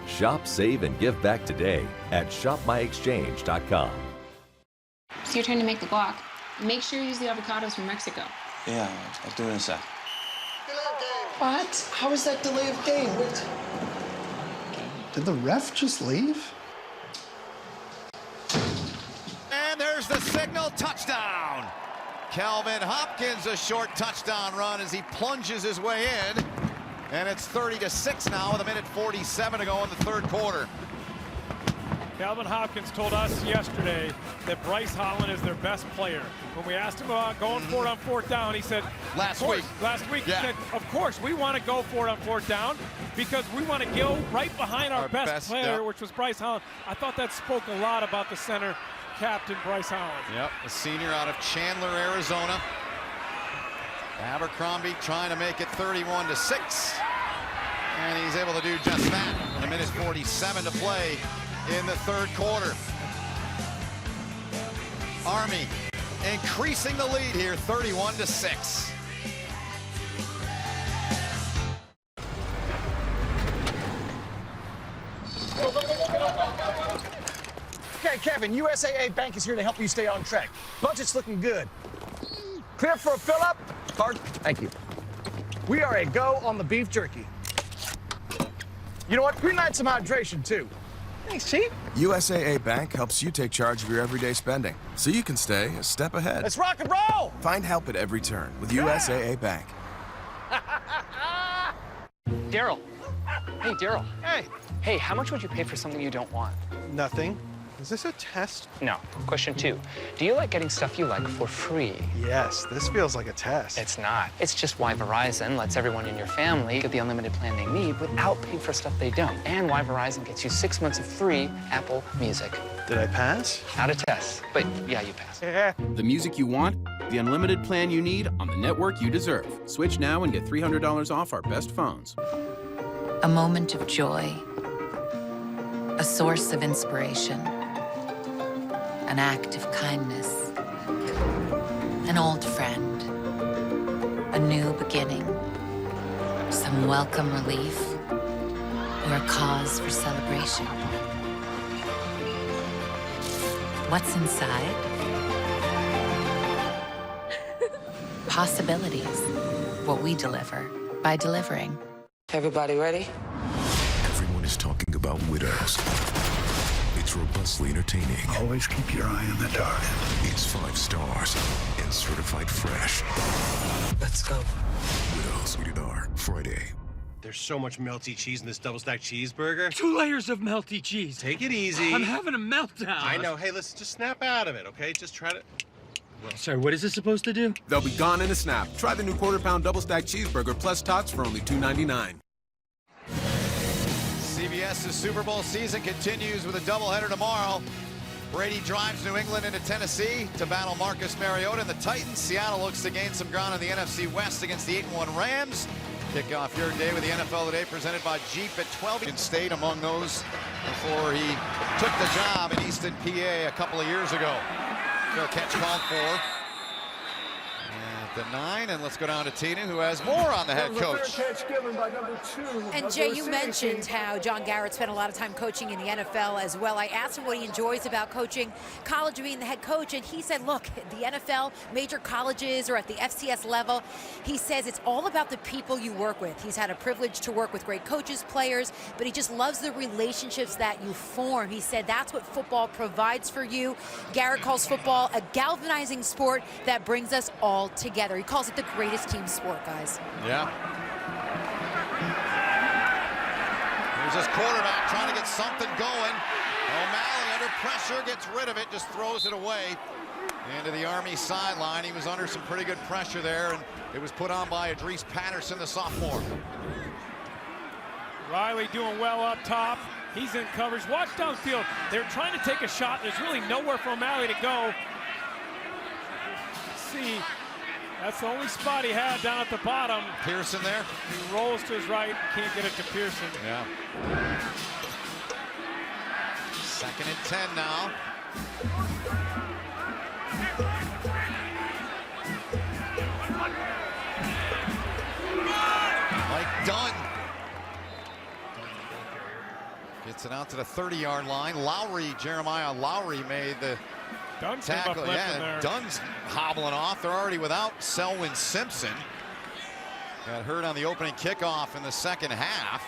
Shop, save, and give back today at shopmyexchange.com. It's your turn to make the guac. Make sure you use the avocados from Mexico. Yeah, I'll do it in a sec. What? How is that delay of game? What? Did the ref just leave? And there's the signal, touchdown. Calvin Hopkins, a short touchdown run as he plunges his way in. And it's 30-6 now with 1:47 to go in the third quarter. Calvin Hopkins told us yesterday that Bryce Holland is their best player. When we asked him about going for it on fourth down, he said, Last week, he said, of course, we want to go for it on fourth down because we want to go right behind our best player, which was Bryce Holland. I thought that spoke a lot about the center captain, Bryce Holland. Yep, a senior out of Chandler, Arizona. Abercrombie trying to make it 31-6. And he's able to do just that. 1:47 to play in the third quarter. Army increasing the lead here, 31-6. Okay, Kevin, USAA Bank is here to help you stay on track. Budget's looking good. Clear for a fill-up? Card? Thank you. We are a go on the beef jerky. You know what? Green light some hydration, too. Thanks, Chief. USAA Bank helps you take charge of your everyday spending, so you can stay a step ahead. Let's rock and roll! Find help at every turn with USAA Bank. Daryl. Hey, Daryl. Hey. Hey, how much would you pay for something you don't want? Nothing. Is this a test? No. Question 2. Do you like getting stuff you like for free? Yes, this feels like a test. It's not. It's just why Verizon lets everyone in your family get the unlimited plan they need without paying for stuff they don't. And why Verizon gets you 6 months of free Apple Music. Did I pass? Not a test, but yeah, you passed. The music you want, the unlimited plan you need on the network you deserve. Switch now and get $300 off our best phones. A moment of joy. A source of inspiration. An act of kindness, an old friend, a new beginning, some welcome relief, or a cause for celebration. What's inside? Possibilities. What we deliver by delivering. Everybody ready? Everyone is talking about Widows. It's robustly entertaining. Always keep your eye on the target. It's 5 stars and certified fresh. Let's go. Widows, rated R. Friday. There's so much melty cheese in this double-stacked cheeseburger. 2 layers of melty cheese. Take it easy. I'm having a meltdown. I know. Hey, let's just snap out of it, okay? Just try to... Sorry, what is this supposed to do? They'll be gone in a snap. Try the new quarter-pound double-stacked cheeseburger plus tots for only $2.99. CBS's Super Bowl season continues with a doubleheader tomorrow. Brady drives New England into Tennessee to battle Marcus Mariota and the Titans. Seattle looks to gain some ground in the NFC West against the 8-1 Rams. Kick off your day with the NFL Today presented by Jeep at 12. State among those before he took the job in Easton, PA a couple of years ago. Fair catch called for. The 9, and let's go down to Tina, who has more on the head coach. And Jay, you mentioned how John Garrett spent a lot of time coaching in the NFL as well. I asked him what he enjoys about coaching college, being the head coach, and he said, look, the NFL, major colleges, or at the FCS level, he says it's all about the people you work with. He's had a privilege to work with great coaches, players, but he just loves the relationships that you form. He said that's what football provides for you. Garrett calls football a galvanizing sport that brings us all together. He calls it the greatest team sport, guys. Yeah. Here's his quarterback trying to get something going. O'Malley under pressure, gets rid of it, just throws it away into the Army sideline. He was under some pretty good pressure there, and it was put on by Idris Patterson, the sophomore. Riley doing well up top. He's in coverage. Watch downfield. They're trying to take a shot. There's really nowhere for O'Malley to go. Let's see. That's the only spot he had down at the bottom. Pearson there. He rolls to his right, can't get it to Pearson. Yeah. 2nd and 10 now. Mike Dunn gets it out to the 30-yard line. Jeremiah Lowry made the Dunn tackle. Came up Yeah, there. Dunn's hobbling off. They're already without Selwyn Simpson. Got hurt on the opening kickoff in the second half.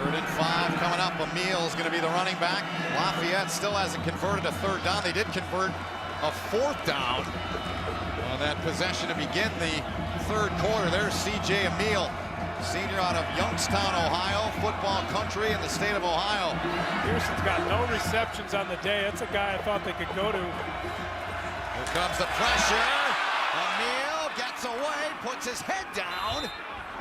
Third and 5 coming up. Emil's going to be the running back. Lafayette still hasn't converted a 3rd down. They did convert a 4th down on that possession to begin the 3rd quarter. There's C.J. Emil, senior out of Youngstown, Ohio, football country in the state of Ohio. Pearson's got no receptions on the day. That's a guy I thought they could go to. Here comes the pressure. Emil gets away, puts his head down,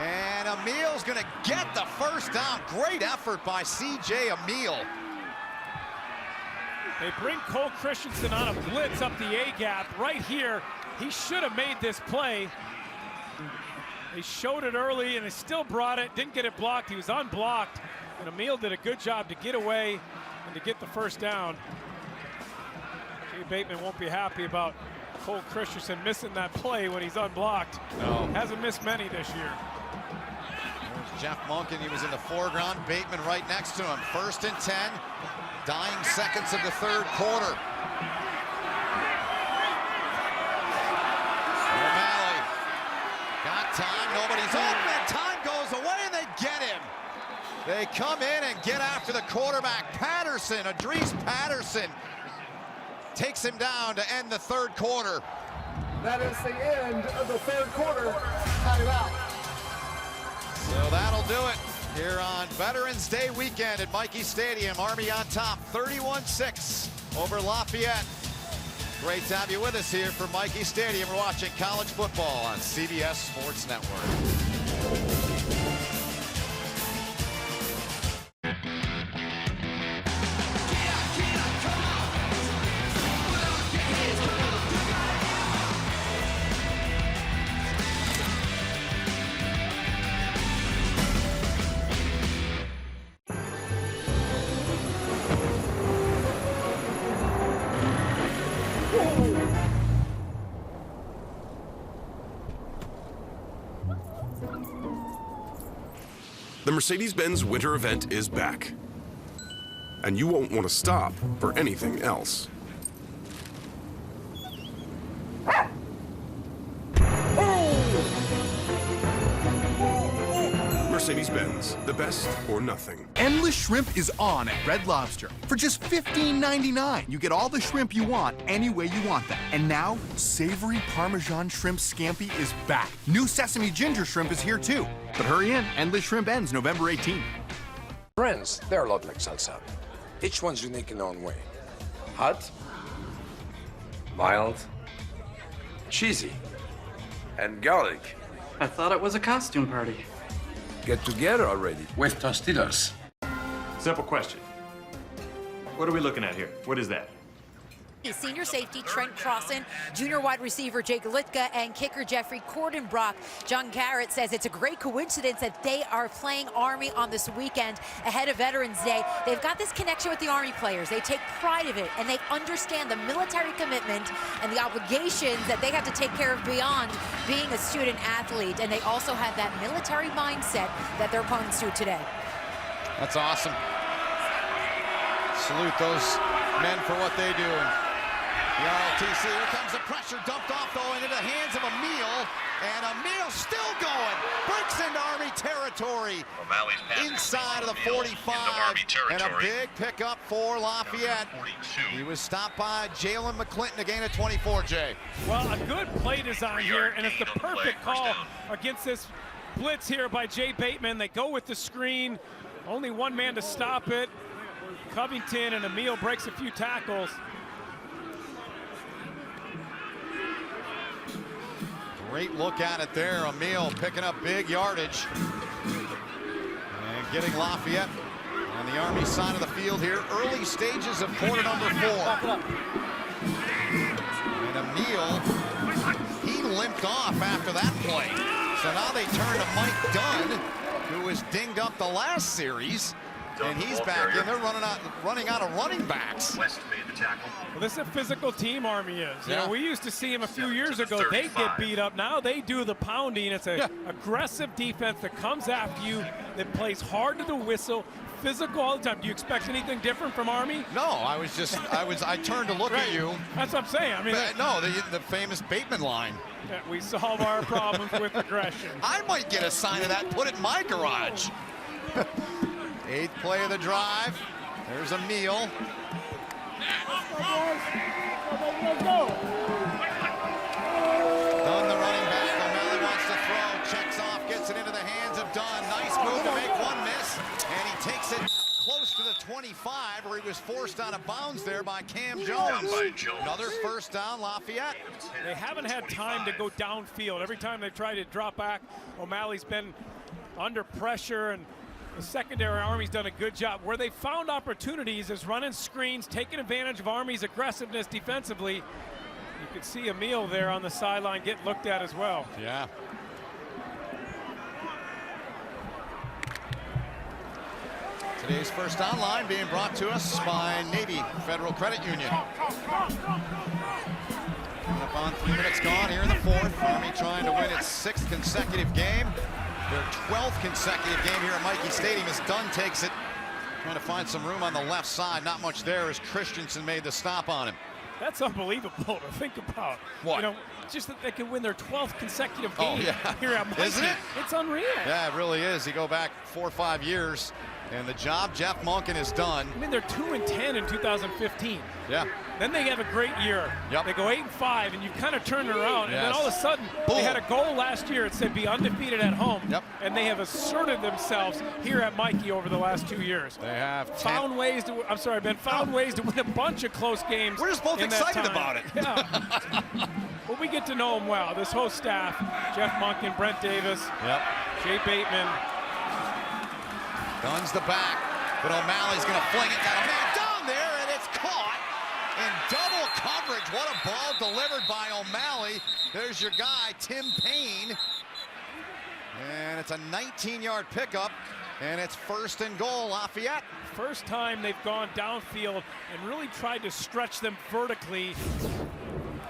and Emil's going to get the 1st down. Great effort by C.J. Emil. They bring Cole Christensen on a blitz up the A-gap right here. He should have made this play. They showed it early, and they still brought it. Didn't get it blocked. He was unblocked, and Emil did a good job to get away and to get the 1st down. Jay Bateman won't be happy about Cole Christensen missing that play when he's unblocked. No. Hasn't missed many this year. There's Jeff Monken. He was in the foreground. Bateman right next to him. 1st and 10. Dying seconds of the 3rd quarter. O'Malley got time. Nobody's open. Time goes away, and they get him. They come in and get after the quarterback. Patterson, Adrees Patterson, takes him down to end the 3rd quarter. That is the end of the 3rd quarter. Time out. So that'll do it here on Veterans Day weekend at Michie Stadium. Army on top, 31-6 over Lafayette. Great to have you with us here from Michie Stadium. We're watching college football on CBS Sports Network. The Mercedes-Benz winter event is back. And you won't want to stop for anything else. Mercedes-Benz, the best or nothing. Endless Shrimp is on at Red Lobster. For just $15.99, you get all the shrimp you want, any way you want them. And now, savory Parmesan shrimp scampi is back. New sesame ginger shrimp is here too. But hurry in, Endless Shrimp ends November 18th. Friends, they're a lot like salsa. Each one's unique in their own way. Hot, mild, cheesy, and garlic. I thought it was a costume party. Get together already with Tostitos. Simple question. What are we looking at here? What is that? Senior safety Trent Crossan, junior wide receiver Jake Litka, and kicker Jeffrey Cordenbrock. John Garrett says it's a great coincidence that they are playing Army on this weekend ahead of Veterans Day. They've got this connection with the Army players. They take pride of it, and they understand the military commitment and the obligations that they have to take care of beyond being a student athlete. And they also have that military mindset that their opponents do today. That's awesome. Salute those men for what they do. The ROTC, here comes the pressure, dumped off though into the hands of Emil, and Emil still going, breaks into Army territory, inside of the 45, and a big pickup for Lafayette. He was stopped by Jalen McClinton, a gain of 24, Jay. Well, a good play design here, and it's the perfect call against this blitz here by Jay Bateman. They go with the screen, only one man to stop it. Covington, and Emil breaks a few tackles. Great look at it there. Emil picking up big yardage and getting Lafayette On the Army side of the field here, early stages of quarter number 4. And Emil, he limped off after that play. So now they turn to Mike Dunn, who was dinged up the last series. And he's back in. They're running out of running backs. Well, this is a physical team, Army is. You know, we used to see them a few years ago. They get beat up. Now they do the pounding. It's an aggressive defense that comes after you, that plays hard to the whistle, physical all the time. Do you expect anything different from Army? No, I turned to look at you. That's what I'm saying. I mean, no, the famous Bateman line. We solve our problems with aggression. I might get a sign of that, put it in my garage. 8th play of the drive. There's Emil. Dunn, the running back. O'Malley wants to throw. Checks off, gets it into the hands of Dunn. Nice move to make one miss. And he takes it close to the 25, where he was forced out of bounds there by Cam Jones. Another first down, Lafayette. They haven't had time to go downfield. Every time they try to drop back, O'Malley's been under pressure, and the secondary Army's done a good job. Where they found opportunities is running screens, taking advantage of Army's aggressiveness defensively. You could see Emil there on the sideline get looked at as well. Yeah. Today's first down line being brought to us by Navy Federal Credit Union. Coming up on 3 minutes gone here in the 4th. Army trying to win its 6th consecutive game. Their 12th consecutive game here at Michie Stadium as Dunn takes it. Trying to find some room on the left side. Not much there as Christensen made the stop on him. That's unbelievable to think about. What? You know, just that they can win their 12th consecutive game here at Michie. Isn't it? It's unreal. Yeah, it really is. You go back 4 or 5 years, and the job Jeff Monken has done. I mean, they're 2-10 in 2015. Yeah. Then they have a great year. Yep. They go 8-5, and you kind of turn it around. And then all of a sudden, they had a goal last year. It said be undefeated at home. Yep. And they have asserted themselves here at Michie over the last 2 years. They have found ways to. I'm sorry, Ben. Found ways to win a bunch of close games. We're just both excited about it. Yeah. Well, we get to know them well. This whole staff: Jeff Monken, Brent Davis, Jay Bateman. Dunn's the back, but O'Malley's going to fling it. Got a man down there, and it's caught in double coverage. What a ball delivered by O'Malley. There's your guy, Tim Payne. And it's a 19-yard pickup, and it's 1st and goal, Lafayette. First time they've gone downfield and really tried to stretch them vertically.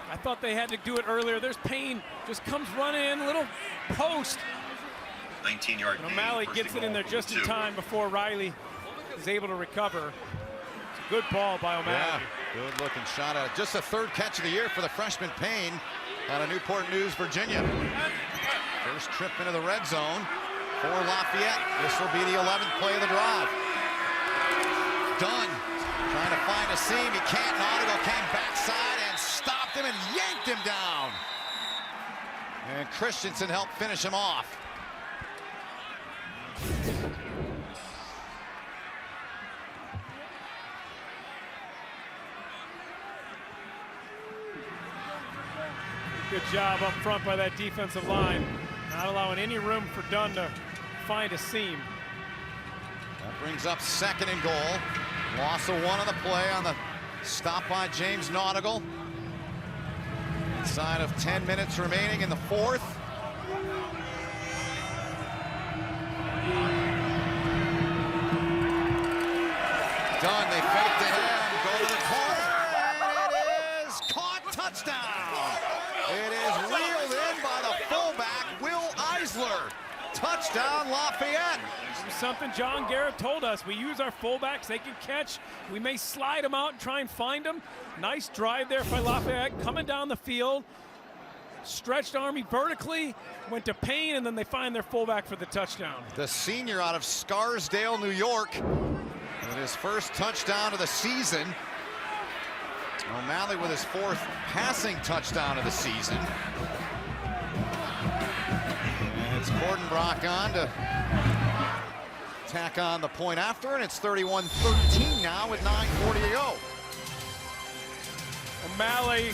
I thought they had to do it earlier. There's Payne, just comes running in, little post. 19-yard gain. O'Malley gets it in there just in time before Riley is able to recover. It's a good ball by O'Malley. Yeah, good looking shot at it. Just a 3rd catch of the year for the freshman Payne out of Newport News, Virginia. First trip into the red zone for Lafayette. This will be the 11th play of the drive. Dunn trying to find a seam. He can't. Nautigal came backside and stopped him and yanked him down. And Christensen helped finish him off. Good job up front by that defensive line. Not allowing any room for Dunn to find a seam. That brings up 2nd and goal. Loss of 1 on the play on the stop by James Nautigal. Inside of 10 minutes remaining in the 4th. Dunn, they fake to him, go to the corner, and it is caught, touchdown. It is reeled in by the fullback, Will Eisler. Touchdown, Lafayette. Something John Garrett told us. We use our fullbacks, they can catch. We may slide them out and try and find them. Nice drive there by Lafayette, coming down the field. Stretched Army vertically, went to Payne, and then they find their fullback for the touchdown. The senior out of Scarsdale, New York. With his first touchdown of the season. O'Malley with his 4th passing touchdown of the season. And it's Cordenbrock on to tack on the point after, and it's 31-13 now with 9:40 to go. O'Malley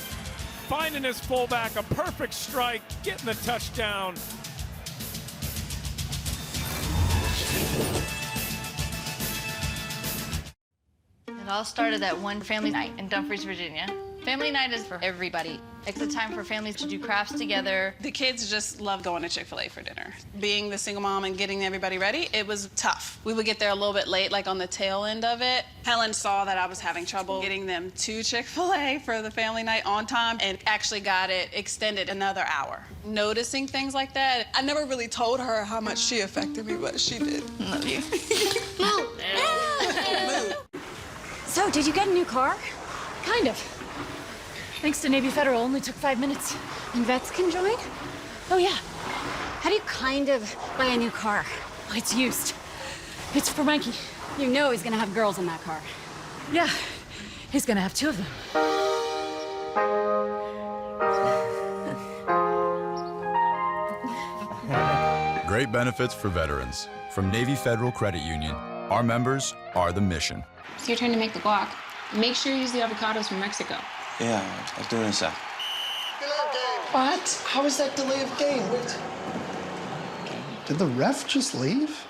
finding his fullback, a perfect strike, getting the touchdown. It all started at one family night in Dumfries, Virginia. Family night is for everybody. It's a time for families to do crafts together. The kids just love going to Chick-fil-A for dinner. Being the single mom and getting everybody ready, it was tough. We would get there a little bit late, like on the tail end of it. Helen saw that I was having trouble getting them to Chick-fil-A for the family night on time and actually got it extended another hour. Noticing things like that, I never really told her how much she affected me, but she did. Love you. So, did you get a new car? Kind of. Thanks to Navy Federal, only took 5 minutes. And vets can join? Oh, yeah. How do you kind of buy a new car? Well, it's used. It's for Mikey. You know he's gonna have girls in that car. Yeah, he's gonna have 2 of them. Great benefits for veterans. From Navy Federal Credit Union, our members are the mission. It's your turn to make the guac. Make sure you use the avocados from Mexico. Yeah, I'll do it in a sec. What? How is that delay of game? What? Did the ref just leave?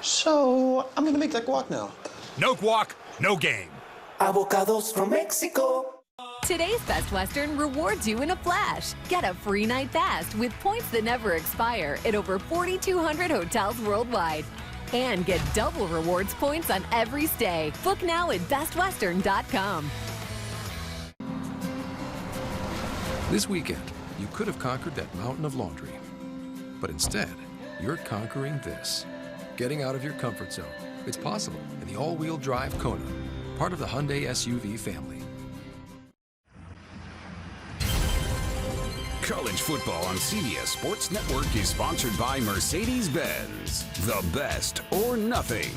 So, I'm gonna make that guac now. No guac, no game. Avocados from Mexico. Today's Best Western rewards you in a flash. Get a free night fast with points that never expire at over 4,200 hotels worldwide. And get double rewards points on every stay. Book now at bestwestern.com. This weekend, you could have conquered that mountain of laundry. But instead, you're conquering this. Getting out of your comfort zone. It's possible in the all-wheel drive Kona, part of the Hyundai SUV family. College football on CBS Sports Network is sponsored by Mercedes-Benz. The best or nothing.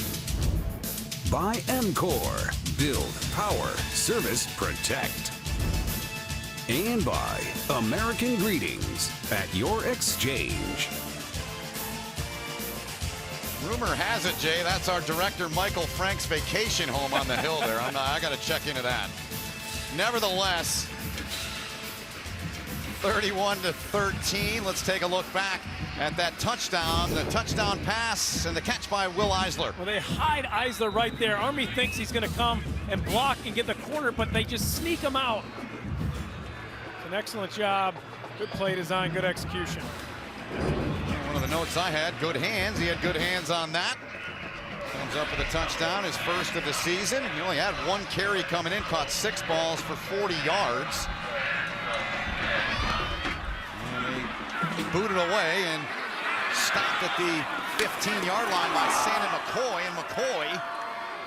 By MCOR. Build, power, service, protect. And by American Greetings at your exchange. Rumor has it, Jay, that's our director Michael Frank's vacation home on the hill there. I got to check into that. Nevertheless, 31-13. Let's take a look back at that touchdown, the touchdown pass, and the catch by Will Eisler. Well, they hide Eisler right there. Army thinks he's going to come and block and get the corner, but they just sneak him out. It's an excellent job. Good play design, good execution. One of the notes I had, good hands. He had good hands on that. Comes up with a touchdown, his first of the season. He only had 1 carry coming in, caught 6 balls for 40 yards. And he booted away and stopped at the 15-yard line by Santa McCoy, and McCoy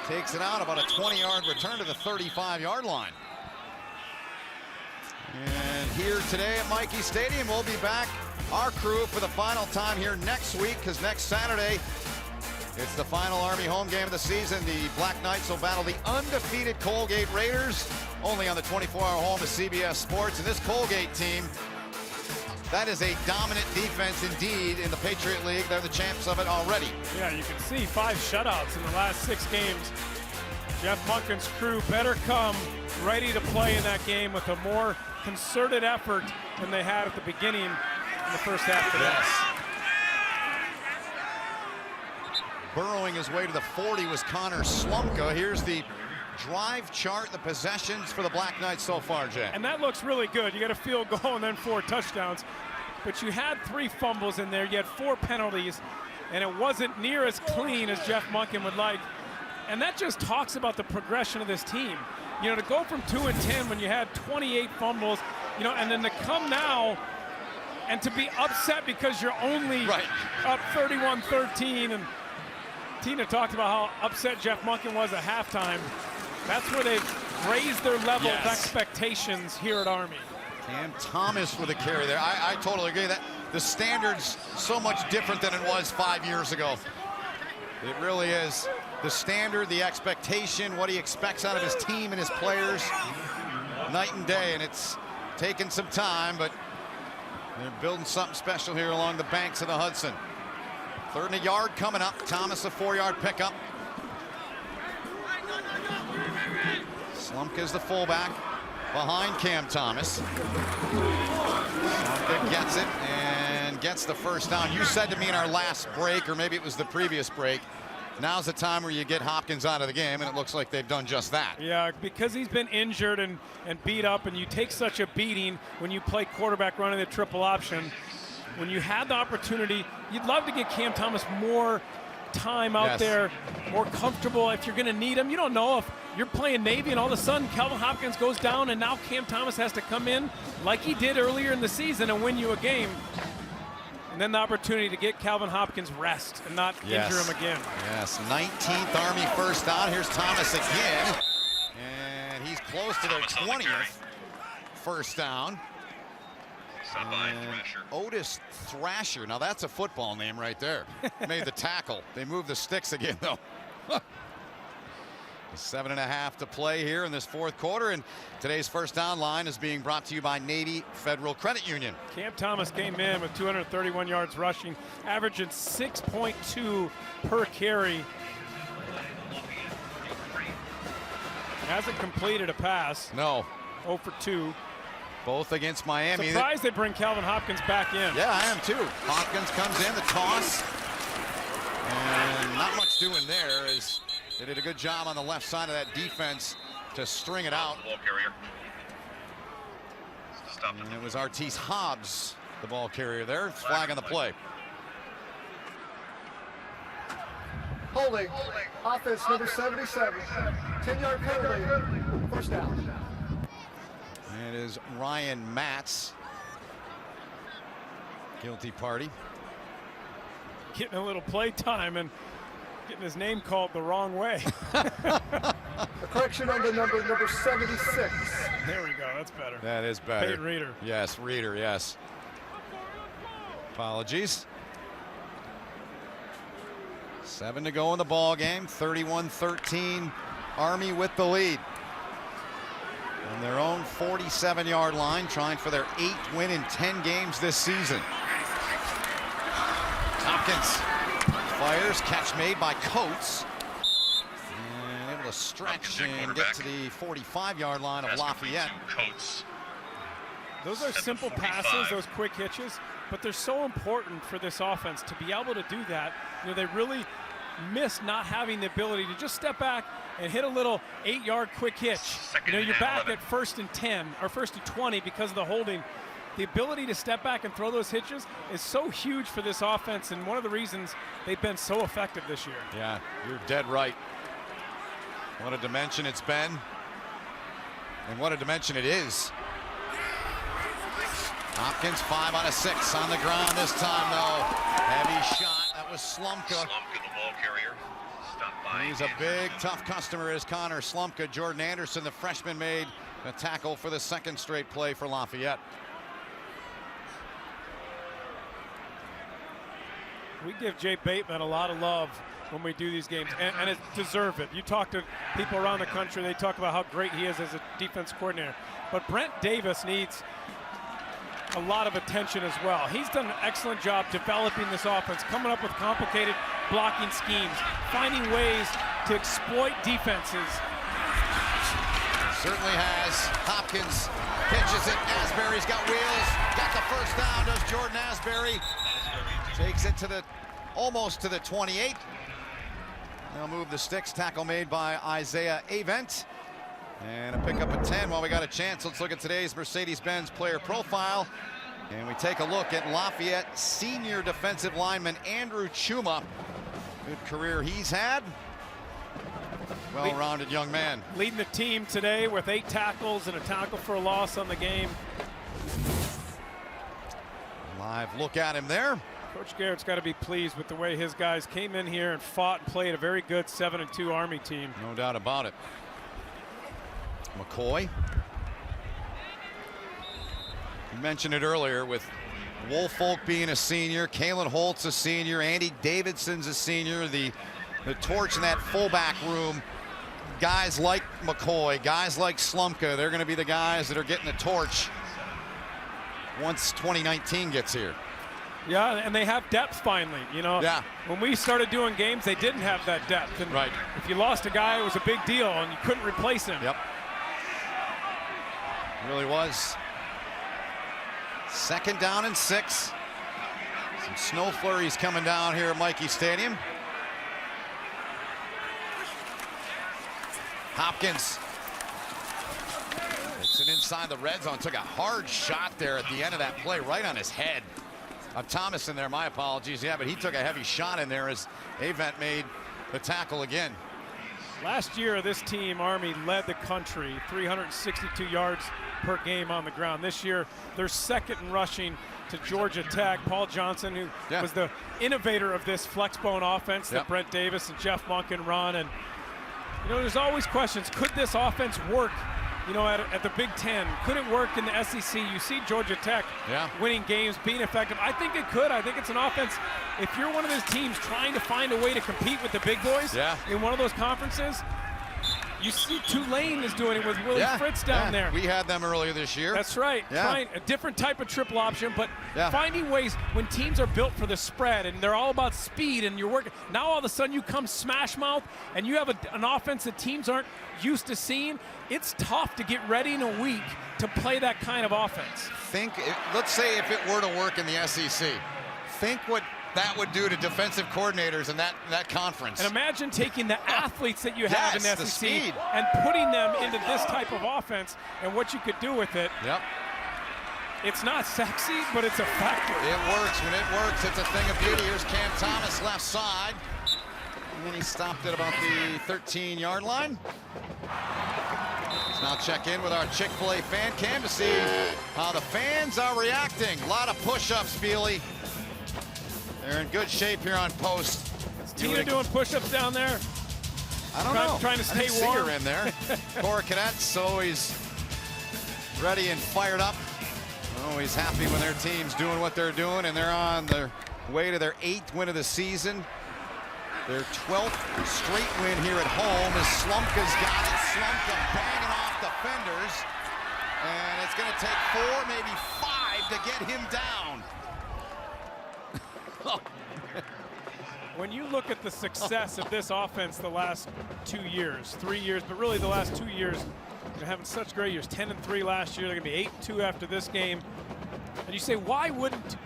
takes it out about a 20-yard return to the 35-yard line. And here today at Michie Stadium, we'll be back, our crew, for the final time here next week, because next Saturday, it's the final Army home game of the season. The Black Knights will battle the undefeated Colgate Raiders, only on the 24-hour home of CBS Sports. And this Colgate team, that is a dominant defense indeed in the Patriot League. They're the champs of it already. Yeah, you can see 5 shutouts in the last 6 games. Jeff Monken's crew better come ready to play in that game with a more concerted effort than they had at the beginning in the first half today. Yes. Burrowing his way to the 40 was Connor Slumka. Here's the drive chart, the possessions for the Black Knights so far, Jay. And that looks really good. You got a field goal and then 4 touchdowns. But you had 3 fumbles in there. You had 4 penalties. And it wasn't near as clean as Jeff Monken would like. And that just talks about the progression of this team. You know, to go from 2-10 when you had 28 fumbles, you know, and then to come now and to be upset because you're only up 31-13. And Tina talked about how upset Jeff Monken was at halftime. That's where they've raised their level of expectations here at Army. Cam Thomas with a carry there. I totally agree that the standard's so much different than it was 5 years ago. It really is. The standard, the expectation, what he expects out of his team and his players, night and day, and it's taken some time, but they're building something special here along the banks of the Hudson. 3rd and a yard coming up. Thomas a 4-yard pickup. Slumka's the fullback. behind Cam Thomas. Monken gets it and gets the first down. You said to me in our last break, or maybe it was the previous break, now's the time where you get Hopkins out of the game, and it looks like they've done just that. Yeah, because he's been injured and beat up, and you take such a beating when you play quarterback running the triple option. When you had the opportunity, you'd love to get Cam Thomas more time out there, more comfortable if you're going to need him. You don't know if you're playing Navy and all of a sudden Calvin Hopkins goes down and now Cam Thomas has to come in like he did earlier in the season and win you a game. And then the opportunity to get Calvin Hopkins rest and not injure him again. Yes, 19th Army first down. Here's Thomas again. And he's close to their 20th first down. And Otis Thrasher. Now that's a football name right there. Made the tackle. They moved the sticks again, though. 7.5 to play here in this fourth quarter, and today's first down line is being brought to you by Navy Federal Credit Union. Cam Thomas came in with 231 yards rushing, averaging 6.2 per carry. Hasn't completed a pass. No. 0 for 2. Both against Miami. Surprised they bring Calvin Hopkins back in. Yeah, I am too. Hopkins comes in, the toss. And not much doing there as they did a good job on the left side of that defense to string it out. Ball carrier. And it was Artis Hobbs, the ball carrier there. Flag on the play. Holding. Offense number 77. 10-yard penalty. First down. It is Ryan Matz. Guilty party. Getting a little play time and getting his name called the wrong way. A correction on the number 76. There we go. That's better. That is better. Peyton Reeder. Yes, Reeder, yes. Apologies. 7 to go in the ball game. 31-13. Army with the lead. On their own 47-yard line, trying for their 8th win in 10 games this season. Hopkins fires, catch made by Coates. And able to stretch and get to the 45-yard line of Lafayette. Those are simple passes, those quick hitches, but they're so important for this offense to be able to do that. You know, they really miss not having the ability to just step back and hit a little 8-yard quick hitch. You know, you're back at 1st and 10 or 1st and 20 because of the holding. The ability to step back and throw those hitches is so huge for this offense, and one of the reasons they've been so effective this year. Yeah, you're dead right. What a dimension it's been, and what a dimension it is. Hopkins 5 out of 6 on the ground this time, though. Heavy shot. That was Slumka. Slumka, the ball carrier. He's a big, tough customer, is Connor Slumka. Jordan Anderson, the freshman, made a tackle for the 2nd straight play for Lafayette. We give Jay Bateman a lot of love when we do these games, and it deserve it. You talk to people around the country, they talk about how great he is as a defense coordinator. But Brent Davis needs a lot of attention as well. He's done an excellent job developing this offense, coming up with complicated blocking schemes, finding ways to exploit defenses. Certainly has. Hopkins pitches it. Asbury's got wheels. Got the first down, does Jordan Asbury. Takes it to the almost to the 28. They'll move the sticks. Tackle made by Isaiah Avent. And a pickup at 10. While we got a chance, let's look at today's Mercedes-Benz player profile. And we take a look at Lafayette senior defensive lineman Andrew Chuma. Good career he's had. Well-rounded young man. Leading the team today with 8 tackles and a tackle for a loss on the game. Live look at him there. Coach Garrett's got to be pleased with the way his guys came in here and fought and played a very good 7-2 Army team. No doubt about it. McCoy. You mentioned it earlier with Woolfolk being a senior, Kalen Holt's a senior, Andy Davidson's a senior. The torch in that fullback room, guys like McCoy, guys like Slumka, they're going to be the guys that are getting the torch once 2019 gets here. Yeah, and they have depth finally. You know, when we started doing games, they didn't have that depth. And if you lost a guy, it was a big deal, and you couldn't replace him. Yep. Really was. 2nd down and 6. Some snow flurries coming down here at Michie Stadium. Hopkins. It's an inside the red zone. Took a hard shot there at the end of that play, right on his head. Thomas in there, my apologies. Yeah, but he took a heavy shot in there as Avent made the tackle again. Last year, this team, Army, led the country, 362 yards per game on the ground. This year, they're 2nd in rushing to Georgia Tech. Paul Johnson, who was the innovator of this flexbone offense that Brent Davis and Jeff Monken run. And, you know, there's always questions. Could this offense work, you know, at the Big Ten? Could it work in the SEC? You see Georgia Tech winning games, being effective. I think it could. I think it's an offense. If you're one of those teams trying to find a way to compete with the big boys in one of those conferences, you see Tulane is doing it with Willie Fritz down there. We had them earlier this year. That's right. Trying a different type of triple option, but finding ways when teams are built for the spread and they're all about speed and you're working. Now all of a sudden you come smash mouth and you have an offense that teams aren't used to seeing. It's tough to get ready in a week to play that kind of offense. Let's say if it were to work in the SEC, think what that would do to defensive coordinators in that conference. And imagine taking the athletes that you have in the SEC and putting them into this type of offense and what you could do with it. It's not sexy, but it's effective. It works. When it works, it's a thing of beauty. Here's Cam Thomas left side. And then he stopped at about the 13-yard line. Let's now check in with our Chick-fil-A fan cam to see how the fans are reacting. A lot of push-ups, Feely. They're in good shape here on post. Is Tina doing push-ups down there? I don't know. Trying to stay warm. warm. See her in there. Cora Cadet's always ready and fired up. Always happy when their team's doing what they're doing, and they're on their way to their 8th win of the season. Their 12th straight win here at home as Slumka's got it. Slumka banging off defenders. And it's going to take 4, maybe 5 to get him down. When you look at the success of this offense the last 2 years, 3 years, but really the last 2 years, they're having such great years. 10-3 last year. They're going to be 8-2 after this game. And you say, why wouldn't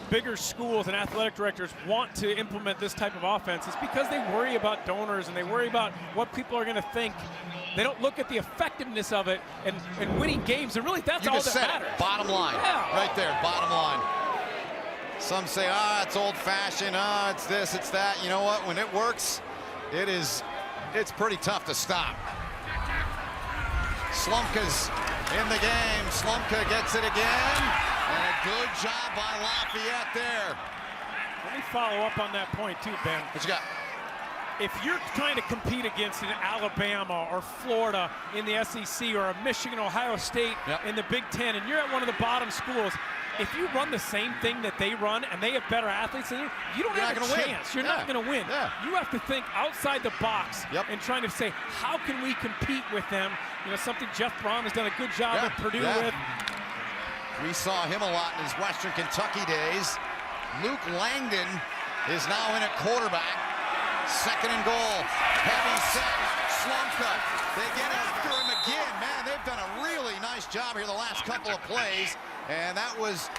bigger schools and athletic directors want to implement this type of offense? It's because they worry about donors and they worry about what people are going to think. They don't look at the effectiveness of it and winning games. And really, that's all that matters. Bottom line. Right there, bottom line. Some say, it's old-fashioned, it's this, it's that. You know what? When it works, it's pretty tough to stop. Slumka's in the game. Slumka gets it again. And a good job by Lafayette there. Let me follow up on that point too, Ben. What you got? If you're trying to compete against an Alabama or Florida in the SEC or a Michigan, Ohio State in the Big Ten, and you're at one of the bottom schools, if you run the same thing that they run and they have better athletes than you, you don't have a chance. You're not going to win. You have to think outside the box and trying to say, how can we compete with them? You know, something Jeff Braun has done a good job at Purdue with. We saw him a lot in his Western Kentucky days. Luke Langdon is now in at quarterback. 2nd and goal. Heavy set. Slumka. They get after him again. Man, they've done a really nice job here the last couple of plays. And that was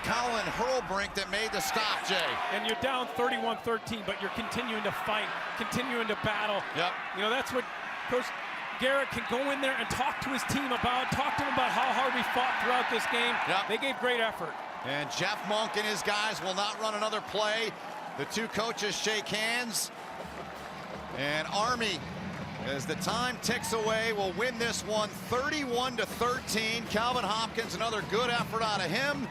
Colin Hurlbrink that made the stop, Jay. And you're down 31-13, but you're continuing to fight, continuing to battle. You know, that's what Coach Garrett can go in there and talk to his team about, talk to them about how hard we fought throughout this game. They gave great effort. And Jeff Monk and his guys will not run another play. The two coaches shake hands. And Army, as the time ticks away, will win this one 31-13. Calvin Hopkins, another good effort out of him.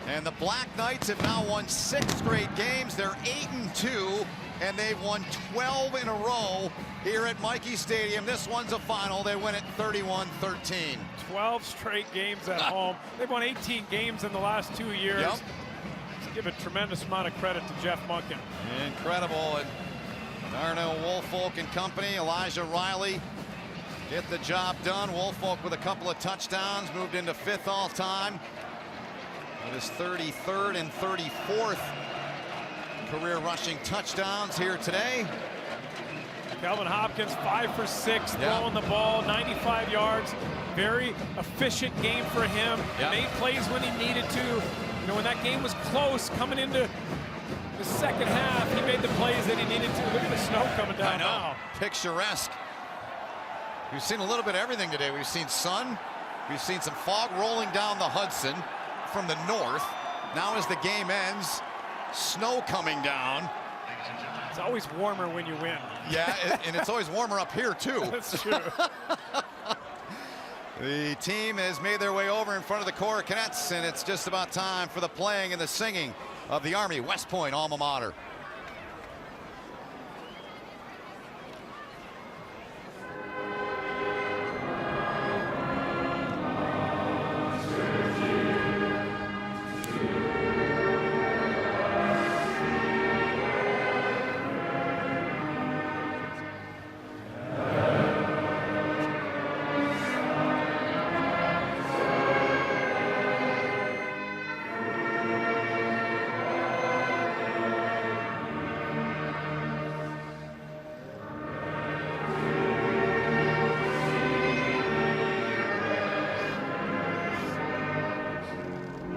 And the Black Knights have now won 6 straight games. They're 8-2, and they've won 12 in a row here at Michie Stadium. This one's a final. They win it 31-13. 12 straight games at home. They've won 18 games in the last 2 years. Give a tremendous amount of credit to Jeff Monken. Incredible. And Darnell Woolfolk and company, Elijah Riley get the job done. Woolfolk with a couple of touchdowns, moved into 5th all-time. With his 33rd and 34th career rushing touchdowns here today. Calvin Hopkins, 5 for 6, throwing the ball, 95 yards. Very efficient game for him. Made plays when he needed to. You know, when that game was close, coming into the second half, he made the plays that he needed to. Look at the snow coming down now. Picturesque. We've seen a little bit of everything today. We've seen sun. We've seen some fog rolling down the Hudson from the north. Now as the game ends, snow coming down. It's always warmer when you win. Yeah, and it's always warmer up here, too. That's true. The team has made their way over in front of the Corps Cadets, and it's just about time for the playing and the singing of the Army West Point alma mater.